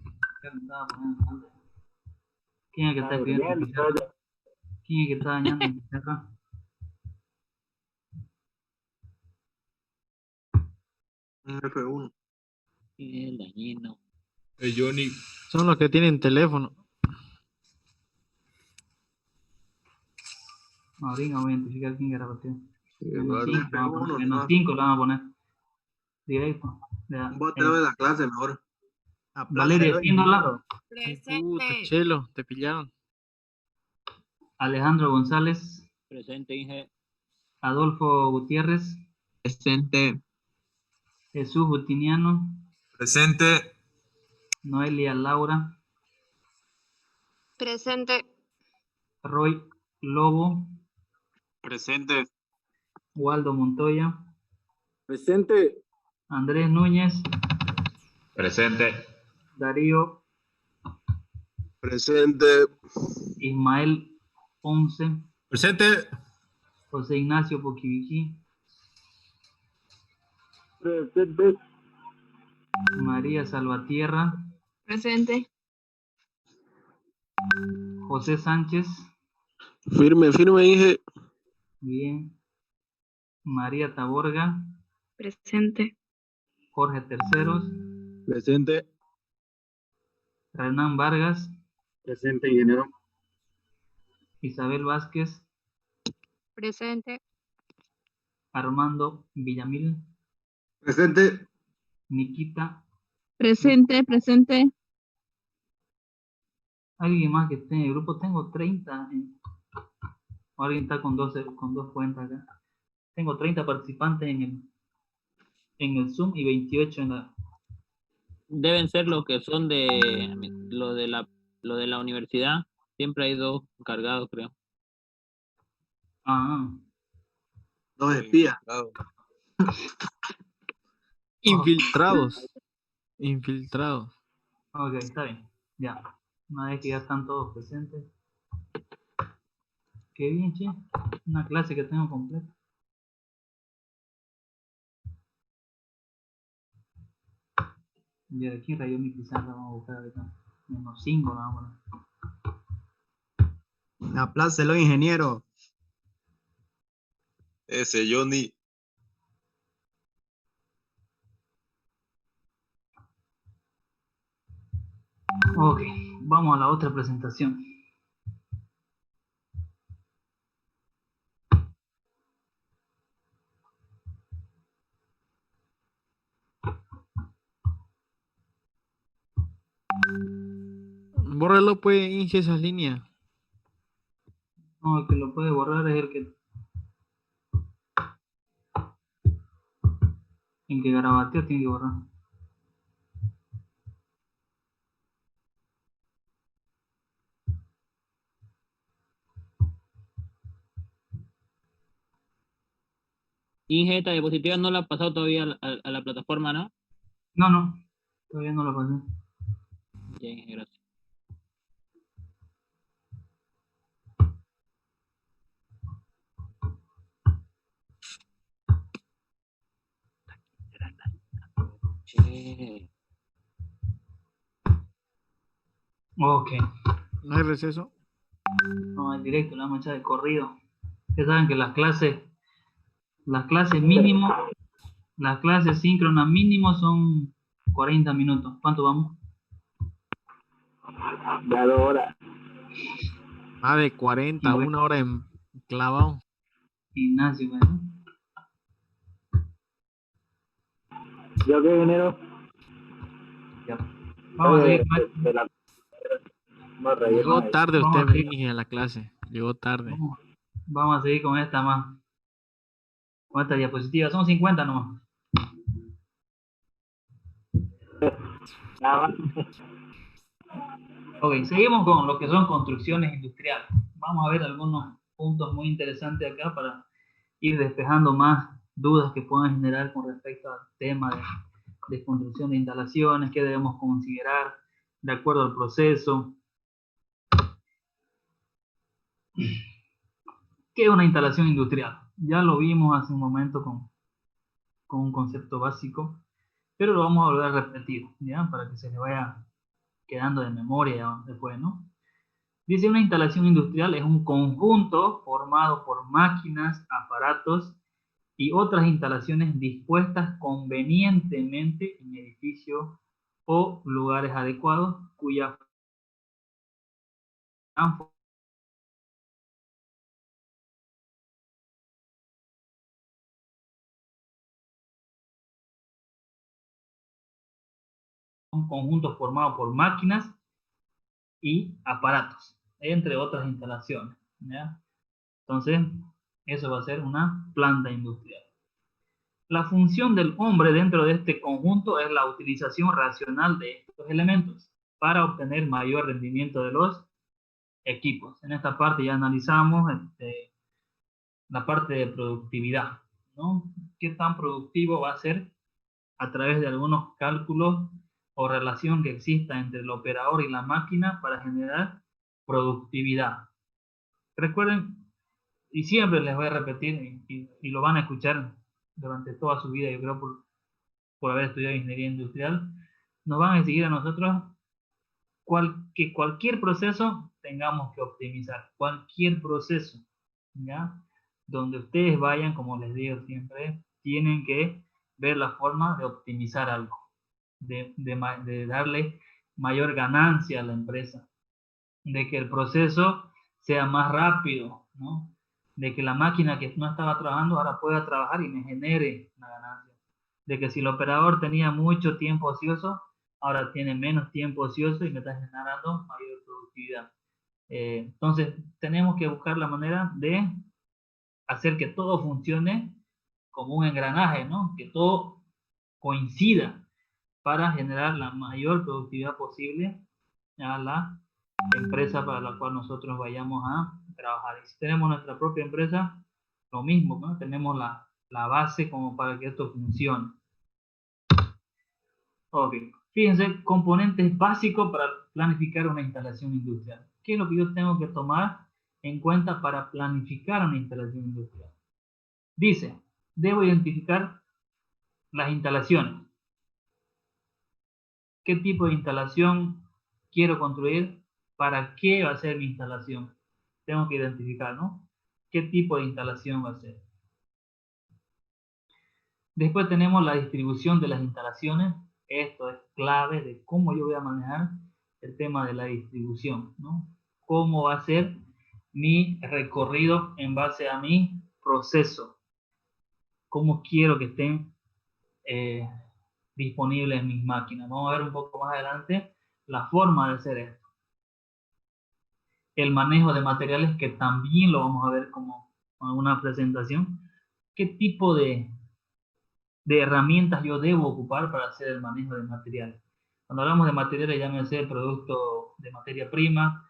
¿Quién es que está escribiendo en pizarra? ¿Quién es que está dañando en pizarra? F1. El dañino. Johnny. Son los que tienen teléfono. Ahorita voy a identificar quién era partido. F1, Menos ¿no? 5 le vamos a poner. Directo. Voy a tener la clase mejor. Valeria Espíndola. Puta, Chelo, te pillaron. Alejandro González. Presente, Inge. Adolfo Gutiérrez. Presente. Jesús Justiniano. Presente. Noelia Laura. Presente. Roy Lobo. Presente. Waldo Montoya. Presente. Andrés Núñez. Presente. Darío. Presente. Ismael Ponce. Presente. José Ignacio Poquiviquí. Presente. María Salvatierra. Presente. José Sánchez. Firme, Inge. Bien. María Taborga. Presente. Jorge Terceros. Presente. Hernán Vargas. Presente, ingeniero. Isabel Vázquez. Presente. Armando Villamil. Presente. Nikita. Presente, presente. Alguien más que esté en el grupo. Tengo 30. Alguien está con dos cuentas acá. Tengo 30 participantes en el Zoom y 28 en la... Deben ser los que son de lo de la universidad. Siempre hay 2 encargados, creo. Ah. 2 espías. Infiltrados. Infiltrados. Ok, está bien. Ya. Una vez que ya están todos presentes. Qué bien, che. Una clase que tengo completa. Y aquí rayó mi pizarra. Vamos a buscar ahorita. -5, vamos. Aplácelo, ingeniero. Ese Johnny. Ok, vamos a la otra presentación. Bórralo, pues, inicia esas líneas. No, el que lo puede borrar es el que garabateó tiene que borrar. Inge, esta diapositiva no la ha pasado todavía a la plataforma, ¿no? No, todavía no lo pasé. Ya, Inge, gracias. Ok. ¿No hay receso? No, es directo, la vamos a echar de corrido. Ya saben que las clases mínimo, las clases síncronas mínimo son 40 minutos. ¿Cuánto vamos? Ya 2 horas. Más de 40, Bueno. 1 hora en clavado. Ignacio, bueno. ¿Yo qué, ingeniero? Ya. Vamos a seguir. Llegó tarde Vamos a usted, seguir. Inge, a la clase. Llegó tarde. Vamos a seguir con esta más. Con esta diapositiva. Son 50 nomás. Ok, seguimos con lo que son construcciones industriales. Vamos a ver algunos puntos muy interesantes acá para ir despejando más dudas que puedan generar con respecto al tema de construcción de instalaciones, qué debemos considerar de acuerdo al proceso. ¿Qué es una instalación industrial? Ya lo vimos hace un momento con un concepto básico, pero lo vamos a volver a repetir, ¿ya? Para que se le vaya quedando de memoria después, ¿no? Dice, una instalación industrial es un conjunto formado por máquinas, aparatos y otras instalaciones dispuestas convenientemente en edificios o lugares adecuados cuya son conjuntos formados por máquinas y aparatos, entre otras instalaciones, ¿ya? Entonces, eso va a ser una planta industrial. La función del hombre dentro de este conjunto es la utilización racional de estos elementos para obtener mayor rendimiento de los equipos. En esta parte ya analizamos la parte de productividad, ¿no? ¿Qué tan productivo va a ser a través de algunos cálculos o relación que exista entre el operador y la máquina para generar productividad? Recuerden, y siempre les voy a repetir, y lo van a escuchar durante toda su vida, yo creo, por haber estudiado ingeniería industrial, nos van a exigir a nosotros que cualquier proceso tengamos que optimizar, cualquier proceso, ¿ya? Donde ustedes vayan, como les digo siempre, tienen que ver la forma de optimizar algo, de darle mayor ganancia a la empresa, de que el proceso sea más rápido, ¿no? De que la máquina que no estaba trabajando ahora pueda trabajar y me genere una ganancia. de que si el operador tenía mucho tiempo ocioso, ahora tiene menos tiempo ocioso y me está generando mayor productividad. Entonces, tenemos que buscar la manera de hacer que todo funcione como un engranaje, ¿no? Que todo coincida para generar la mayor productividad posible a la empresa para la cual nosotros vayamos a trabajar. Y si tenemos nuestra propia empresa, lo mismo, ¿no? Tenemos la base como para que esto funcione. Ok, fíjense, componentes básicos para planificar una instalación industrial. ¿Qué es lo que yo tengo que tomar en cuenta para planificar una instalación industrial? Dice, debo identificar las instalaciones. ¿Qué tipo de instalación quiero construir? ¿Para qué va a ser mi instalación? Tengo que identificar, ¿no? ¿Qué tipo de instalación va a ser? Después tenemos la distribución de las instalaciones. Esto es clave de cómo yo voy a manejar el tema de la distribución, ¿no? Cómo va a ser mi recorrido en base a mi proceso. Cómo quiero que estén disponibles mis máquinas. Vamos a ver un poco más adelante la forma de hacer esto. El manejo de materiales, que también lo vamos a ver como en una presentación. ¿Qué tipo de herramientas yo debo ocupar para hacer el manejo de materiales? Cuando hablamos de materiales, llámese producto de materia prima,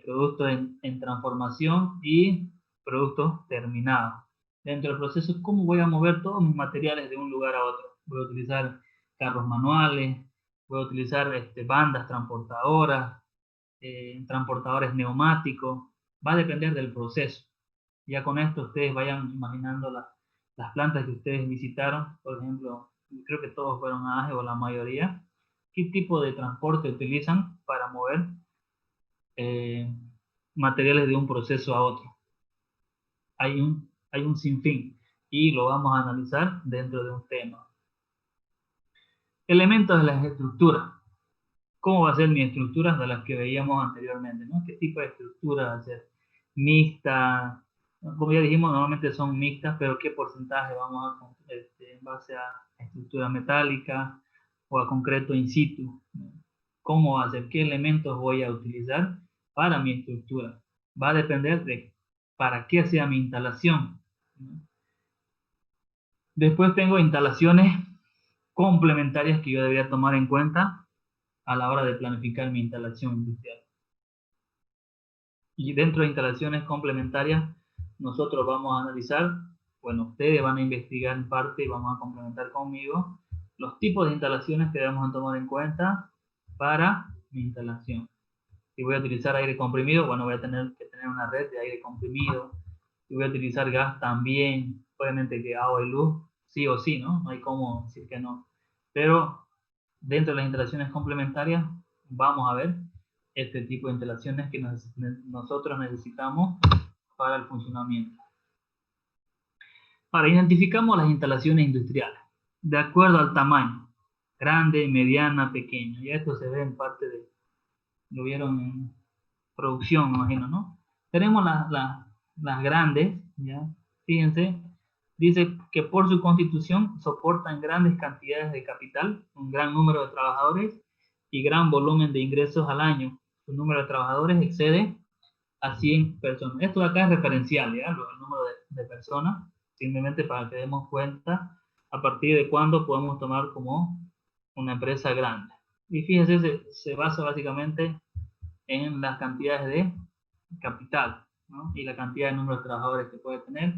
productos en transformación y productos terminados. Dentro del proceso, ¿cómo voy a mover todos mis materiales de un lugar a otro? Voy a utilizar carros manuales, voy a utilizar bandas transportadoras, transportadores neumáticos. Va a depender del proceso. Ya con esto ustedes vayan imaginando las plantas que ustedes visitaron. Por ejemplo, creo que todos fueron a AGE o la mayoría. ¿Qué tipo de transporte utilizan para mover materiales de un proceso a otro? Hay un sinfín y lo vamos a analizar dentro de un tema. Elementos de las estructuras. ¿Cómo va a ser mi estructura de las que veíamos anteriormente, ¿no? ¿Qué tipo de estructura va a ser? Mixta, como ya dijimos, normalmente son mixtas, pero ¿qué porcentaje vamos a en base a estructura metálica o a concreto in situ? ¿Cómo va a ser? ¿Qué elementos voy a utilizar para mi estructura? Va a depender de para qué sea mi instalación. Después tengo instalaciones complementarias que yo debería tomar en cuenta a la hora de planificar mi instalación industrial. Y dentro de instalaciones complementarias, nosotros vamos a analizar, bueno, ustedes van a investigar en parte y vamos a complementar conmigo los tipos de instalaciones que debemos tomar en cuenta para mi instalación. Si voy a utilizar aire comprimido, bueno, voy a tener que tener una red de aire comprimido. Si voy a utilizar gas también, obviamente que agua y luz, sí o sí, ¿no? No hay cómo decir que no. Pero dentro de las instalaciones complementarias, vamos a ver este tipo de instalaciones que nosotros necesitamos para el funcionamiento. Ahora, identificamos las instalaciones industriales de acuerdo al tamaño, grande, mediana, pequeña. Y esto se ve en parte de, lo vieron en producción, me imagino, ¿no? Tenemos las grandes, ¿ya? Fíjense, dice que por su constitución soportan grandes cantidades de capital, un gran número de trabajadores y gran volumen de ingresos al año. Su número de trabajadores excede a 100 personas. Esto de acá es referencial, ¿ya? El número de personas, simplemente para que demos cuenta a partir de cuándo podemos tomar como una empresa grande. Y fíjense, se basa básicamente en las cantidades de capital, ¿no? Y la cantidad de número de trabajadores que puede tener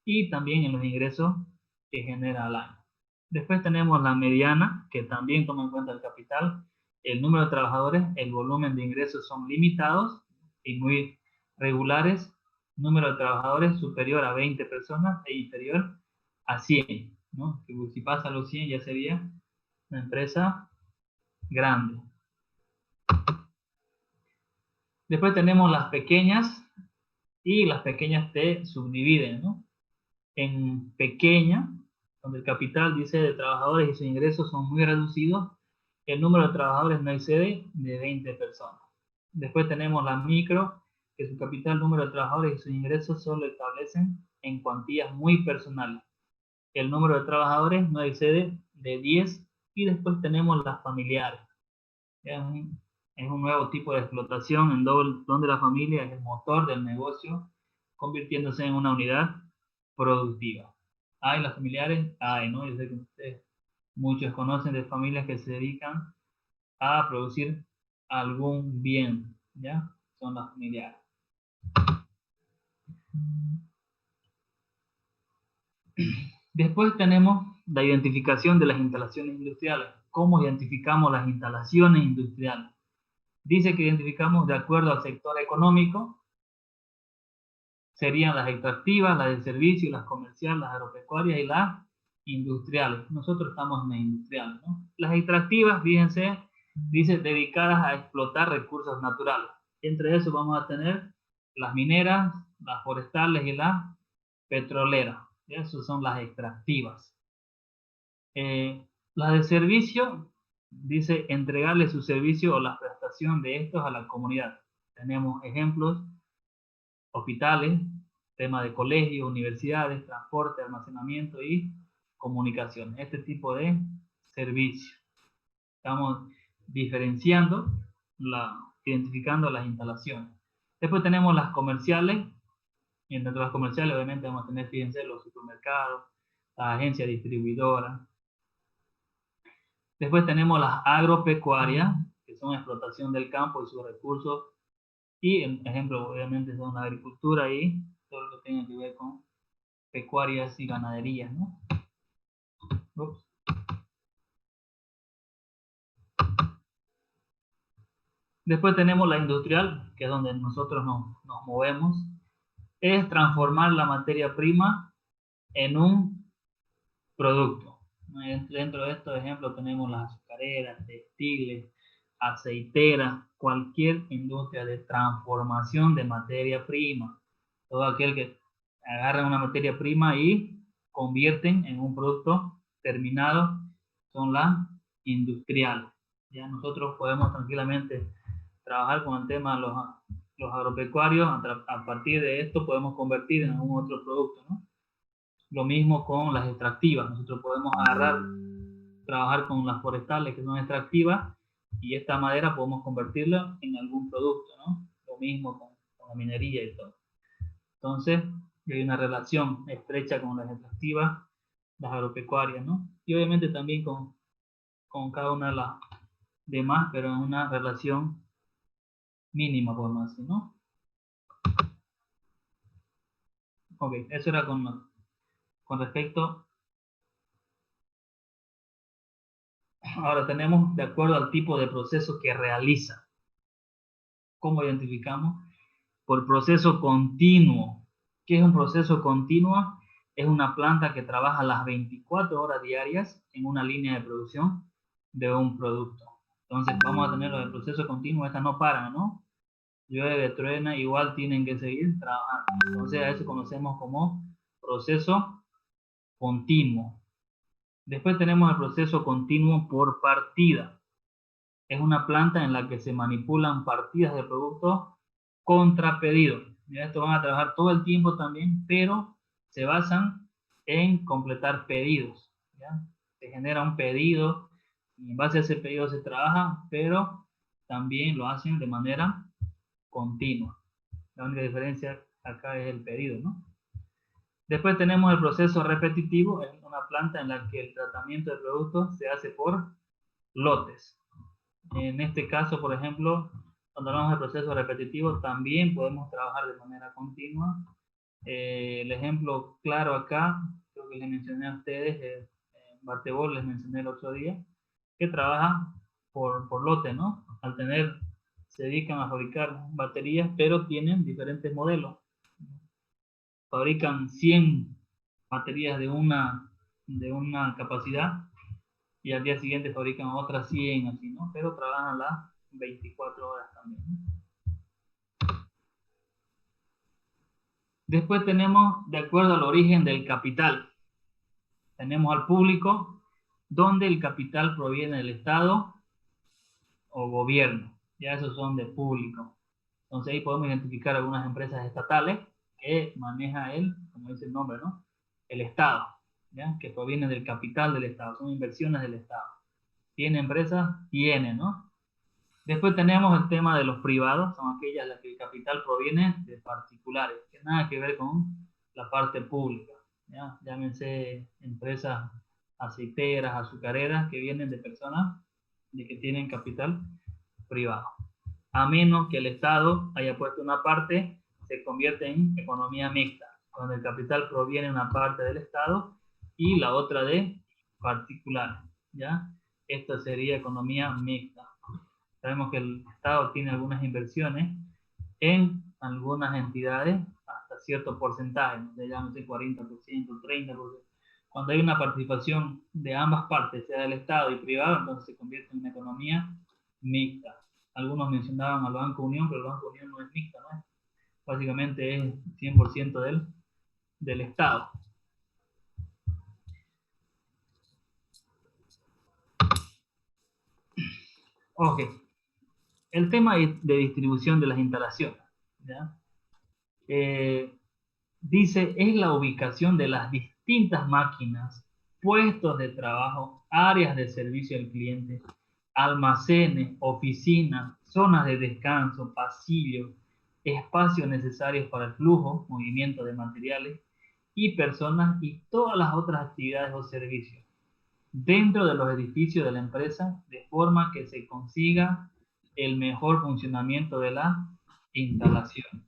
y también en los ingresos que genera al año. Después tenemos la mediana, que también toma en cuenta el capital, el número de trabajadores, el volumen de ingresos son limitados y muy regulares, número de trabajadores superior a 20 personas e inferior a 100, ¿no? Si pasa a los 100 ya sería una empresa grande. Después tenemos las pequeñas, y las pequeñas se subdividen, ¿no? En pequeña, donde el capital, dice, de trabajadores y sus ingresos son muy reducidos, el número de trabajadores no excede de 20 personas. Después tenemos la micro, que su capital, número de trabajadores y sus ingresos solo establecen en cuantías muy personales. el número de trabajadores no excede de 10 y después tenemos las familiares. Es un nuevo tipo de explotación en donde la familia es el motor del negocio, convirtiéndose en una unidad productiva. Hay las familiares, ¿no? Yo sé que ustedes muchos conocen de familias que se dedican a producir algún bien, ¿ya? Son las familiares. Después tenemos la identificación de las instalaciones industriales. ¿Cómo identificamos las instalaciones industriales? Dice que identificamos de acuerdo al sector económico, serían las extractivas, las de servicio, las comerciales, las agropecuarias y las industriales. Nosotros estamos en las industriales, ¿no? Las extractivas, fíjense, dice dedicadas a explotar recursos naturales. Entre eso vamos a tener las mineras, las forestales y las petroleras. Esas son las extractivas. Las de servicio, dice entregarle su servicio o la prestación de estos a la comunidad. Tenemos ejemplos: hospitales, tema de colegios, universidades, transporte, almacenamiento y comunicación. Este tipo de servicio. Estamos diferenciando, identificando las instalaciones. Después tenemos las comerciales, y dentro de las comerciales obviamente vamos a tener, fíjense, los supermercados, las agencias distribuidoras. Después tenemos las agropecuarias, que son explotación del campo y sus recursos, y el ejemplo obviamente son la agricultura y todo lo que tenga que ver con pecuarias y ganaderías, ¿no? Ups. Después tenemos la industrial, que es donde nosotros nos movemos. Es transformar la materia prima en un producto. Dentro de estos ejemplos tenemos las azucareras, textiles, aceiteras, cualquier industria de transformación de materia prima. Todo aquel que agarra una materia prima y convierten en un producto terminado son las industriales. Ya nosotros podemos tranquilamente trabajar con el tema de los agropecuarios. A partir de esto podemos convertir en algún otro producto, ¿no? Lo mismo con las extractivas. Nosotros podemos trabajar con las forestales que son extractivas y esta madera podemos convertirla en algún producto, ¿no? Lo mismo con la minería y todo. Entonces, hay una relación estrecha con las extractivas, las agropecuarias, ¿no? Y obviamente también con cada una de las demás, pero en una relación mínima, podemos decir, ¿no? Ok, eso era con respecto. Ahora tenemos de acuerdo al tipo de proceso que realiza. ¿Cómo identificamos? Por proceso continuo. ¿Qué es un proceso continuo? Es una planta que trabaja las 24 horas diarias en una línea de producción de un producto. Entonces vamos a tener lo del proceso continuo. Estas no paran, ¿no? Llueve, truena, igual tienen que seguir trabajando. Entonces a eso conocemos como proceso continuo. Después tenemos el proceso continuo por partida. Es una planta en la que se manipulan partidas de productos contra pedido. Ya esto van a trabajar todo el tiempo también, pero se basan en completar pedidos. ¿Ya? Se genera un pedido y en base a ese pedido se trabaja, pero también lo hacen de manera continua. La única diferencia acá es el pedido, ¿no? Después tenemos el proceso repetitivo, es una planta en la que el tratamiento de productos se hace por lotes. En este caso, por ejemplo, cuando hablamos de proceso repetitivo, también podemos trabajar de manera continua. El ejemplo claro acá, creo que les mencioné a ustedes, Batebol, les mencioné el otro día, que trabaja por lote, ¿no? Se dedican a fabricar baterías, pero tienen diferentes modelos. Fabrican 100 baterías de una capacidad y al día siguiente fabrican otras 100, así, ¿no? Pero trabajan las 24 horas también, ¿no? Después tenemos, de acuerdo al origen del capital, tenemos al público, donde el capital proviene del Estado o gobierno. Ya esos son de público. Entonces ahí podemos identificar algunas empresas estatales que maneja como dice el nombre, ¿no? El Estado. ¿ya? Que provienen del capital del Estado, son inversiones del Estado. ¿Tiene empresa? Tiene, ¿no? Después tenemos el tema de los privados, son aquellas en las que el capital proviene de particulares, que nada que ver con la parte pública, ¿ya? Llámense empresas aceiteras, azucareras, que vienen de personas de que tienen capital privado. A menos que el Estado haya puesto una parte, se convierte en economía mixta, donde el capital proviene una parte del Estado y la otra de particulares, ¿ya? Esta sería economía mixta. Sabemos que el Estado tiene algunas inversiones en algunas entidades hasta cierto porcentaje, llámese 40%, 30%. Cuando hay una participación de ambas partes, sea del Estado y privado, entonces se convierte en una economía mixta. Algunos mencionaban al Banco Unión, pero el Banco Unión no es mixta, ¿no? Básicamente es 100% del Estado. Ok. El tema de distribución de las instalaciones, ¿ya? Dice, es la ubicación de las distintas máquinas, puestos de trabajo, áreas de servicio al cliente, almacenes, oficinas, zonas de descanso, pasillos, espacios necesarios para el flujo, movimiento de materiales y personas y todas las otras actividades o servicios dentro de los edificios de la empresa, de forma que se consiga el mejor funcionamiento de la instalación.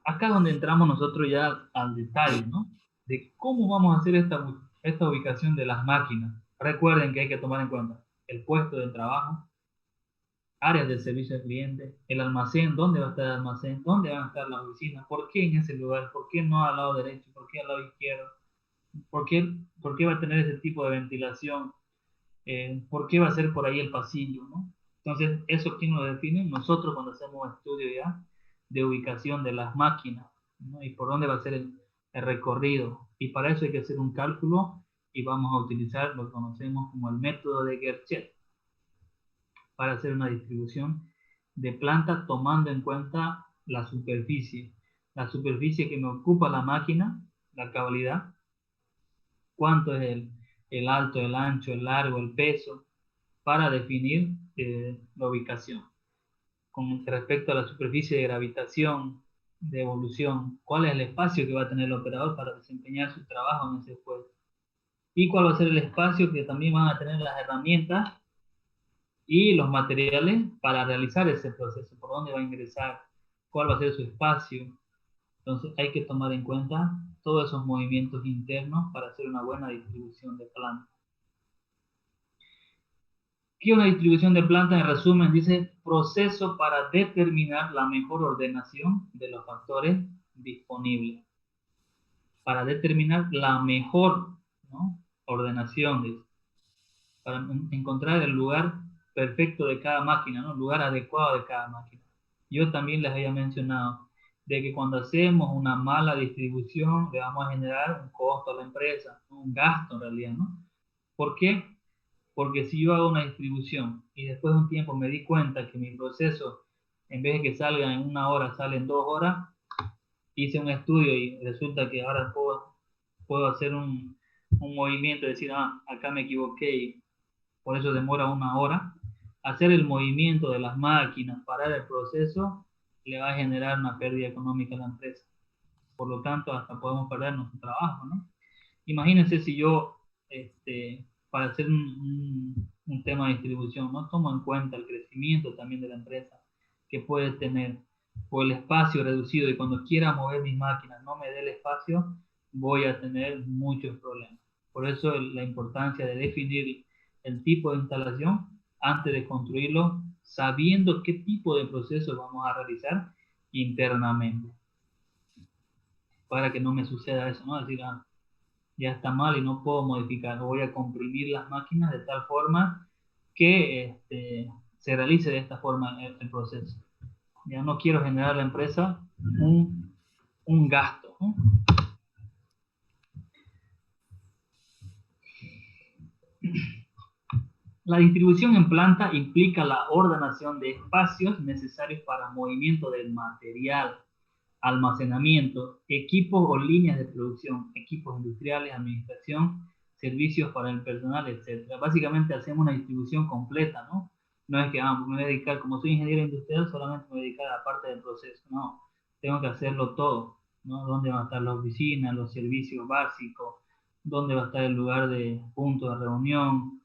Acá es donde entramos nosotros ya al detalle, ¿no? De cómo vamos a hacer esta ubicación de las máquinas. Recuerden que hay que tomar en cuenta el puesto de trabajo, áreas de servicio al cliente, el almacén, dónde va a estar el almacén, dónde van a estar las oficinas, por qué en ese lugar, por qué no al lado derecho, por qué al lado izquierdo, por qué va a tener ese tipo de ventilación, por qué va a ser por ahí el pasillo, ¿no? Entonces, ¿eso quién lo define? Nosotros cuando hacemos estudio ya de ubicación de las máquinas, ¿no? Y por dónde va a ser el recorrido. Y para eso hay que hacer un cálculo y vamos a utilizar lo que conocemos como el método de Gerchet para hacer una distribución de planta tomando en cuenta la superficie que me ocupa la máquina, la cabalidad, cuánto es el alto, el ancho, el largo, el peso, para definir la ubicación. Con respecto a la superficie de gravitación, de evolución, cuál es el espacio que va a tener el operador para desempeñar su trabajo en ese puesto. Y cuál va a ser el espacio que también van a tener las herramientas y los materiales para realizar ese proceso, por dónde va a ingresar, cuál va a ser su espacio. Entonces hay que tomar en cuenta todos esos movimientos internos para hacer una buena distribución de planta. Aquí una distribución de planta, en resumen, dice proceso para determinar la mejor ordenación de los factores disponibles. Para determinar la mejor, ¿no?, ordenación, dice, para encontrar el lugar perfecto de cada máquina, ¿no?, el lugar adecuado de cada máquina. Yo también les había mencionado de que cuando hacemos una mala distribución le vamos a generar un costo a la empresa, un gasto en realidad, ¿no? ¿Por qué? Porque si yo hago una distribución y después de un tiempo me di cuenta que mi proceso, en vez de que salga en 1 hora, sale en 2 horas, hice un estudio y resulta que ahora puedo hacer un movimiento, decir, acá me equivoqué y por eso demora 1 hora. Hacer el movimiento de las máquinas, parar el proceso, le va a generar una pérdida económica a la empresa. Por lo tanto, hasta podemos perder nuestro trabajo, ¿no? Imagínense si yo, para hacer un tema de distribución, no tomo en cuenta el crecimiento también de la empresa que puede tener, o el espacio reducido, y cuando quiera mover mis máquinas no me dé el espacio, voy a tener muchos problemas. Por eso la importancia de definir el tipo de instalación antes de construirlo, sabiendo qué tipo de procesos vamos a realizar internamente, para que no me suceda eso, ¿no? Decir, ya está mal y no puedo modificar, voy a comprimir las máquinas de tal forma que se realice de esta forma el proceso. Ya no quiero generar a la empresa un gasto, ¿no? La distribución en planta implica la ordenación de espacios necesarios para movimiento del material, almacenamiento, equipos o líneas de producción, equipos industriales, administración, servicios para el personal, etc. Básicamente hacemos una distribución completa, ¿no? No es que me voy a dedicar, como soy ingeniero industrial, solamente me voy a dedicar a la parte del proceso, no. Tengo que hacerlo todo, ¿no? ¿Dónde va a estar la oficina, los servicios básicos? ¿Dónde va a estar el lugar de punto de reunión?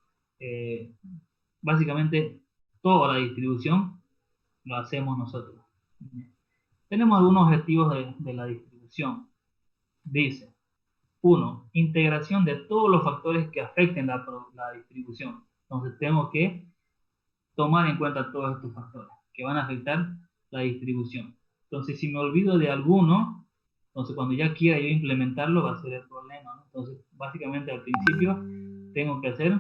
Básicamente toda la distribución lo hacemos nosotros. Tenemos algunos objetivos de la distribución. Dice, 1. Integración de todos los factores que afecten la distribución. Entonces tengo que tomar en cuenta todos estos factores que van a afectar la distribución. Entonces si me olvido de alguno, entonces cuando ya quiera yo implementarlo va a ser el problema, ¿no? Entonces básicamente al principio tengo que hacer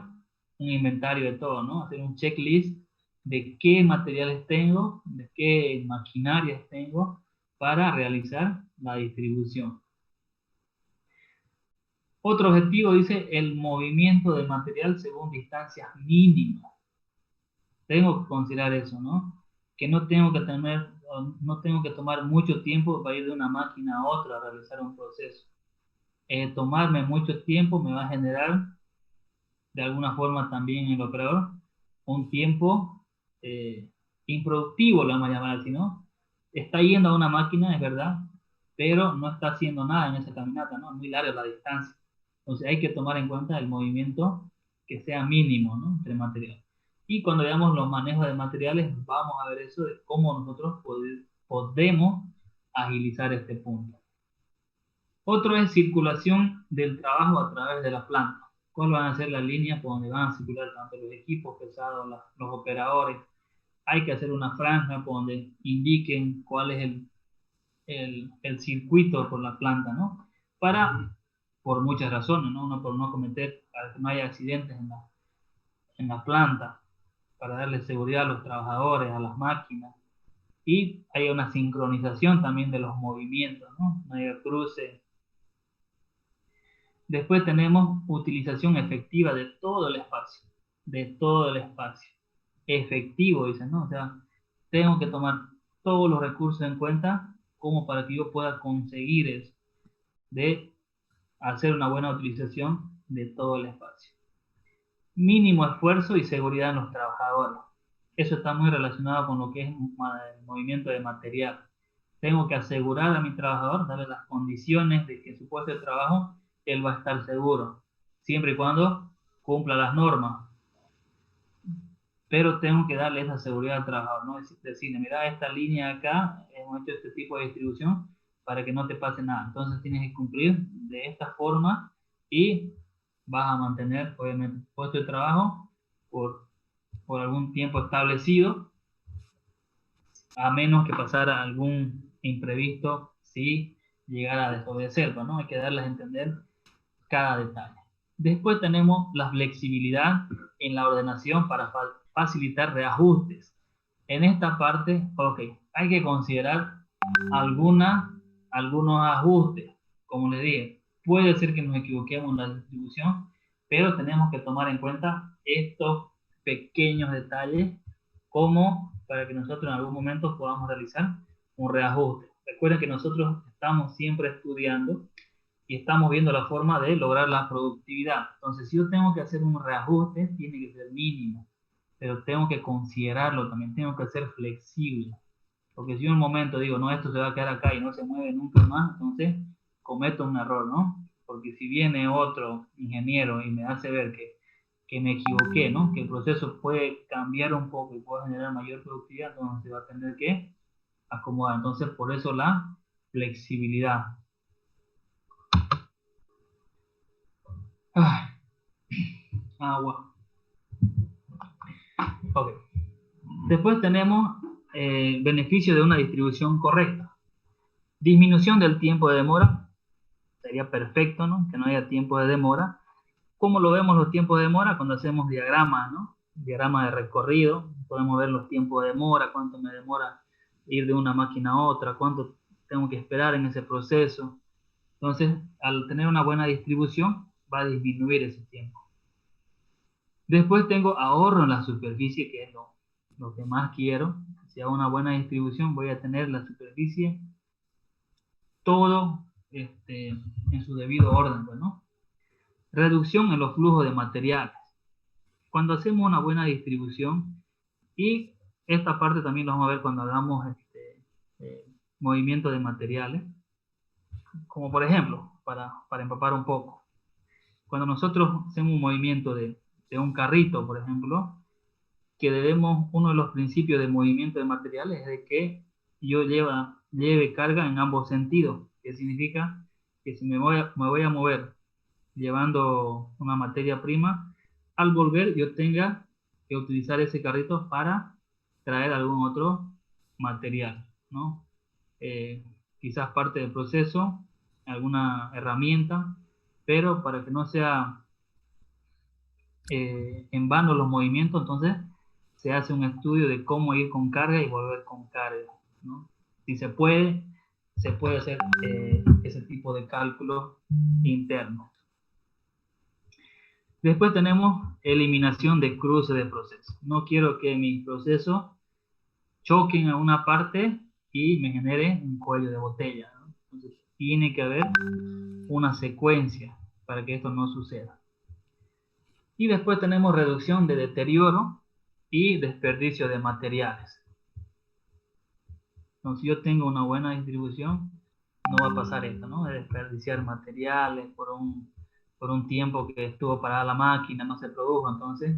un inventario de todo, ¿no? Hacer un checklist de qué materiales tengo, de qué maquinarias tengo para realizar la distribución. Otro objetivo dice el movimiento de material según distancias mínimas. Tengo que considerar eso, ¿no? Que no tengo que tomar mucho tiempo para ir de una máquina a otra a realizar un proceso. Tomarme mucho tiempo me va a generar, de alguna forma también el operador, un tiempo improductivo, lo vamos a llamar así, ¿no? Está yendo a una máquina, es verdad, pero no está haciendo nada en esa caminata, ¿no? Es muy larga la distancia. Entonces hay que tomar en cuenta el movimiento que sea mínimo, ¿no? Entre materiales. Y cuando veamos los manejos de materiales, vamos a ver eso de cómo nosotros podemos agilizar este punto. Otro es circulación del trabajo a través de la planta. ¿Cuáles van a ser las líneas por donde van a circular tanto los equipos pesados, los operadores? Hay que hacer una franja por donde indiquen cuál es el circuito por la planta, ¿no? Por muchas razones, ¿no? Uno, por no cometer, para que no haya accidentes en la planta, para darle seguridad a los trabajadores, a las máquinas. Y hay una sincronización también de los movimientos, ¿no? No haya cruce. Después tenemos utilización efectiva de todo el espacio. De todo el espacio. Efectivo, dicen, ¿no? O sea, tengo que tomar todos los recursos en cuenta como para que yo pueda conseguir eso, de hacer una buena utilización de todo el espacio. Mínimo esfuerzo y seguridad en los trabajadores. Eso está muy relacionado con lo que es el movimiento de material. Tengo que asegurar a mi trabajador, darle las condiciones de que en su puesto de trabajo él va a estar seguro, siempre y cuando cumpla las normas. Pero tengo que darle esa seguridad al trabajador, ¿no? Decirle, mira, esta línea acá, hemos hecho este tipo de distribución para que no te pase nada. Entonces tienes que cumplir de esta forma y vas a mantener, obviamente, tu puesto de trabajo por algún tiempo establecido, a menos que pasara algún imprevisto si llegara a desobedecerlo, ¿no? Hay que darles a entender cada detalle. Después tenemos la flexibilidad en la ordenación para facilitar reajustes. En esta parte, ok, hay que considerar algunos ajustes. Como les dije, puede ser que nos equivoquemos en la distribución, pero tenemos que tomar en cuenta estos pequeños detalles como para que nosotros en algún momento podamos realizar un reajuste. Recuerden que nosotros estamos siempre estudiando y estamos viendo la forma de lograr la productividad. Entonces, si yo tengo que hacer un reajuste, tiene que ser mínimo, pero tengo que considerarlo también, tengo que ser flexible. Porque si en un momento digo, no, esto se va a quedar acá y no se mueve nunca más, entonces cometo un error, ¿no? Porque si viene otro ingeniero y me hace ver que me equivoqué, ¿no? Que el proceso puede cambiar un poco y puede generar mayor productividad, entonces se va a tener que acomodar. Entonces, por eso la flexibilidad. Agua. Ok. Después tenemos beneficio de una distribución correcta. Disminución del tiempo de demora. Sería perfecto, ¿no? Que no haya tiempo de demora. ¿Cómo lo vemos los tiempos de demora? Cuando hacemos diagramas, ¿no? Diagrama de recorrido. Podemos ver los tiempos de demora, cuánto me demora ir de una máquina a otra, cuánto tengo que esperar en ese proceso. Entonces, al tener una buena distribución, va a disminuir ese tiempo. Después tengo ahorro en la superficie, que es lo que más quiero. Si hago una buena distribución, voy a tener la superficie todo en su debido orden, pues, ¿no? Reducción en los flujos de materiales. Cuando hacemos una buena distribución, y esta parte también lo vamos a ver cuando hagamos movimiento de materiales, como por ejemplo, para empapar un poco. Cuando nosotros hacemos un movimiento de un carrito, por ejemplo, que debemos, uno de los principios de movimiento de materiales es de que yo lleve carga en ambos sentidos, que significa que si me voy a mover llevando una materia prima, al volver yo tenga que utilizar ese carrito para traer algún otro material, ¿no? Quizás parte del proceso, alguna herramienta, pero para que no sea en vano los movimientos, entonces se hace un estudio de cómo ir con carga y volver con carga, ¿no? Si se puede hacer ese tipo de cálculo interno. Después tenemos eliminación de cruce de proceso. No quiero que mis procesos choquen a una parte y me genere un cuello de botella, ¿no? Entonces tiene que haber una secuencia para que esto no suceda. Y después tenemos reducción de deterioro y desperdicio de materiales. Entonces, si yo tengo una buena distribución, no va a pasar esto, ¿no? De desperdiciar materiales por un tiempo que estuvo parada la máquina, no se produjo. Entonces,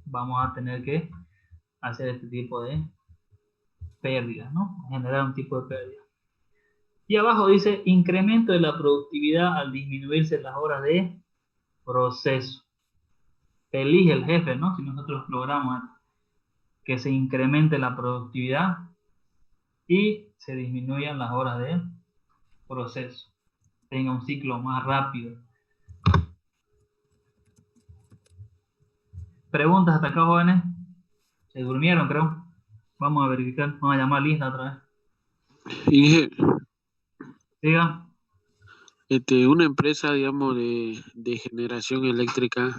vamos a tener que hacer este tipo de pérdidas, ¿no? Generar un tipo de pérdida. Y abajo dice incremento de la productividad al disminuirse las horas de proceso. Elige el jefe, ¿no? Si nosotros logramos que se incremente la productividad y se disminuyan las horas de proceso, tenga un ciclo más rápido. ¿Preguntas hasta acá, jóvenes? Se durmieron, creo. Vamos a verificar, vamos a llamar a Lisa otra vez. Inge, Siga. una empresa, digamos, de generación eléctrica,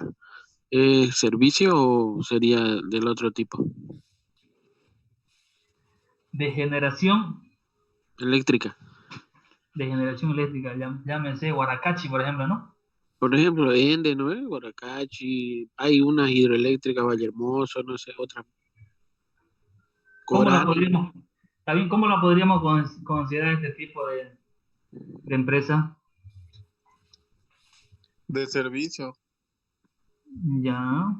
¿es servicio o sería del otro tipo? De generación Eléctrica. De generación eléctrica, llámese Guaracachi, por ejemplo, ¿no? Por ejemplo, Ende, ¿no es? Guaracachi, hay una hidroeléctrica, Vallehermoso, no sé, otra. ¿Cómo la podríamos, también, cómo la podríamos considerar este tipo de empresa? De servicio. Ya.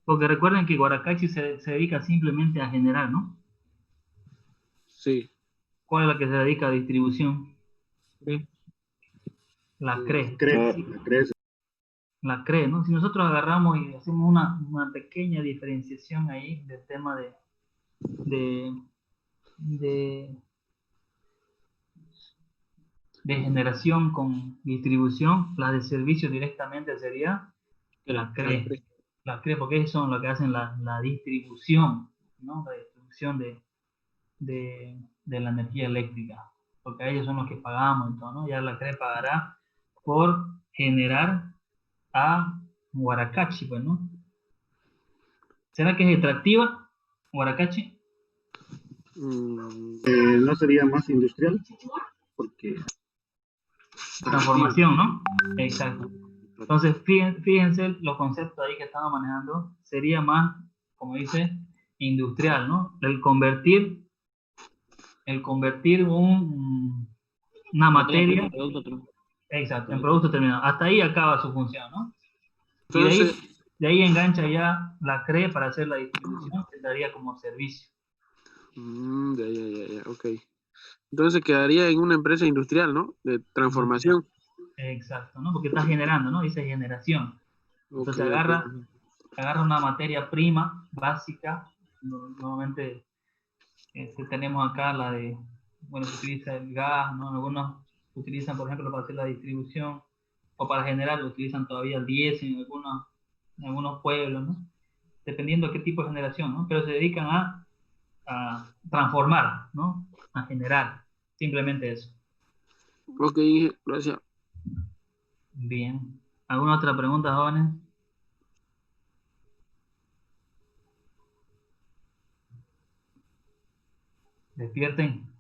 Porque recuerden que Guaracachi se dedica simplemente a generar, ¿no? Sí. ¿Cuál es la que se dedica a distribución? Sí. La CRE. La CRE. La CRE, ¿no? Si nosotros agarramos y hacemos una pequeña diferenciación ahí del tema de generación con distribución, la de servicio directamente sería la CRE. La CRE, porque ellos son los que hacen la distribución, ¿no? La distribución de la energía eléctrica, porque a ellos son los que pagamos y todo, ¿no? Ya la CRE pagará por generar a Guaracachi, pues, ¿no? ¿Será que es extractiva Guaracachi? ¿No sería más industrial? Porque... Transformación, ¿no? Exacto. Entonces, fíjense los conceptos ahí que estamos manejando. Sería más, como dice, industrial, ¿no? El convertir una materia, exacto, en producto terminado. Hasta ahí acaba su función, ¿no? Entonces, y de ahí engancha ya la CRE para hacer la distribución, que daría como servicio. Ya, ok. Entonces quedaría en una empresa industrial, ¿no? De transformación. Exacto, ¿no? Porque está generando, ¿no? Dice generación. Entonces agarra una materia prima básica. Normalmente tenemos acá la de, bueno, se utiliza el gas, ¿no? Algunos utilizan, por ejemplo, para hacer la distribución o para generar, utilizan todavía el diésel en algunos pueblos, ¿no? Dependiendo de qué tipo de generación, ¿no? Pero se dedican a transformar, ¿no? A generar, simplemente eso. Ok, gracias. Bien. ¿Alguna otra pregunta, jóvenes? Despierten.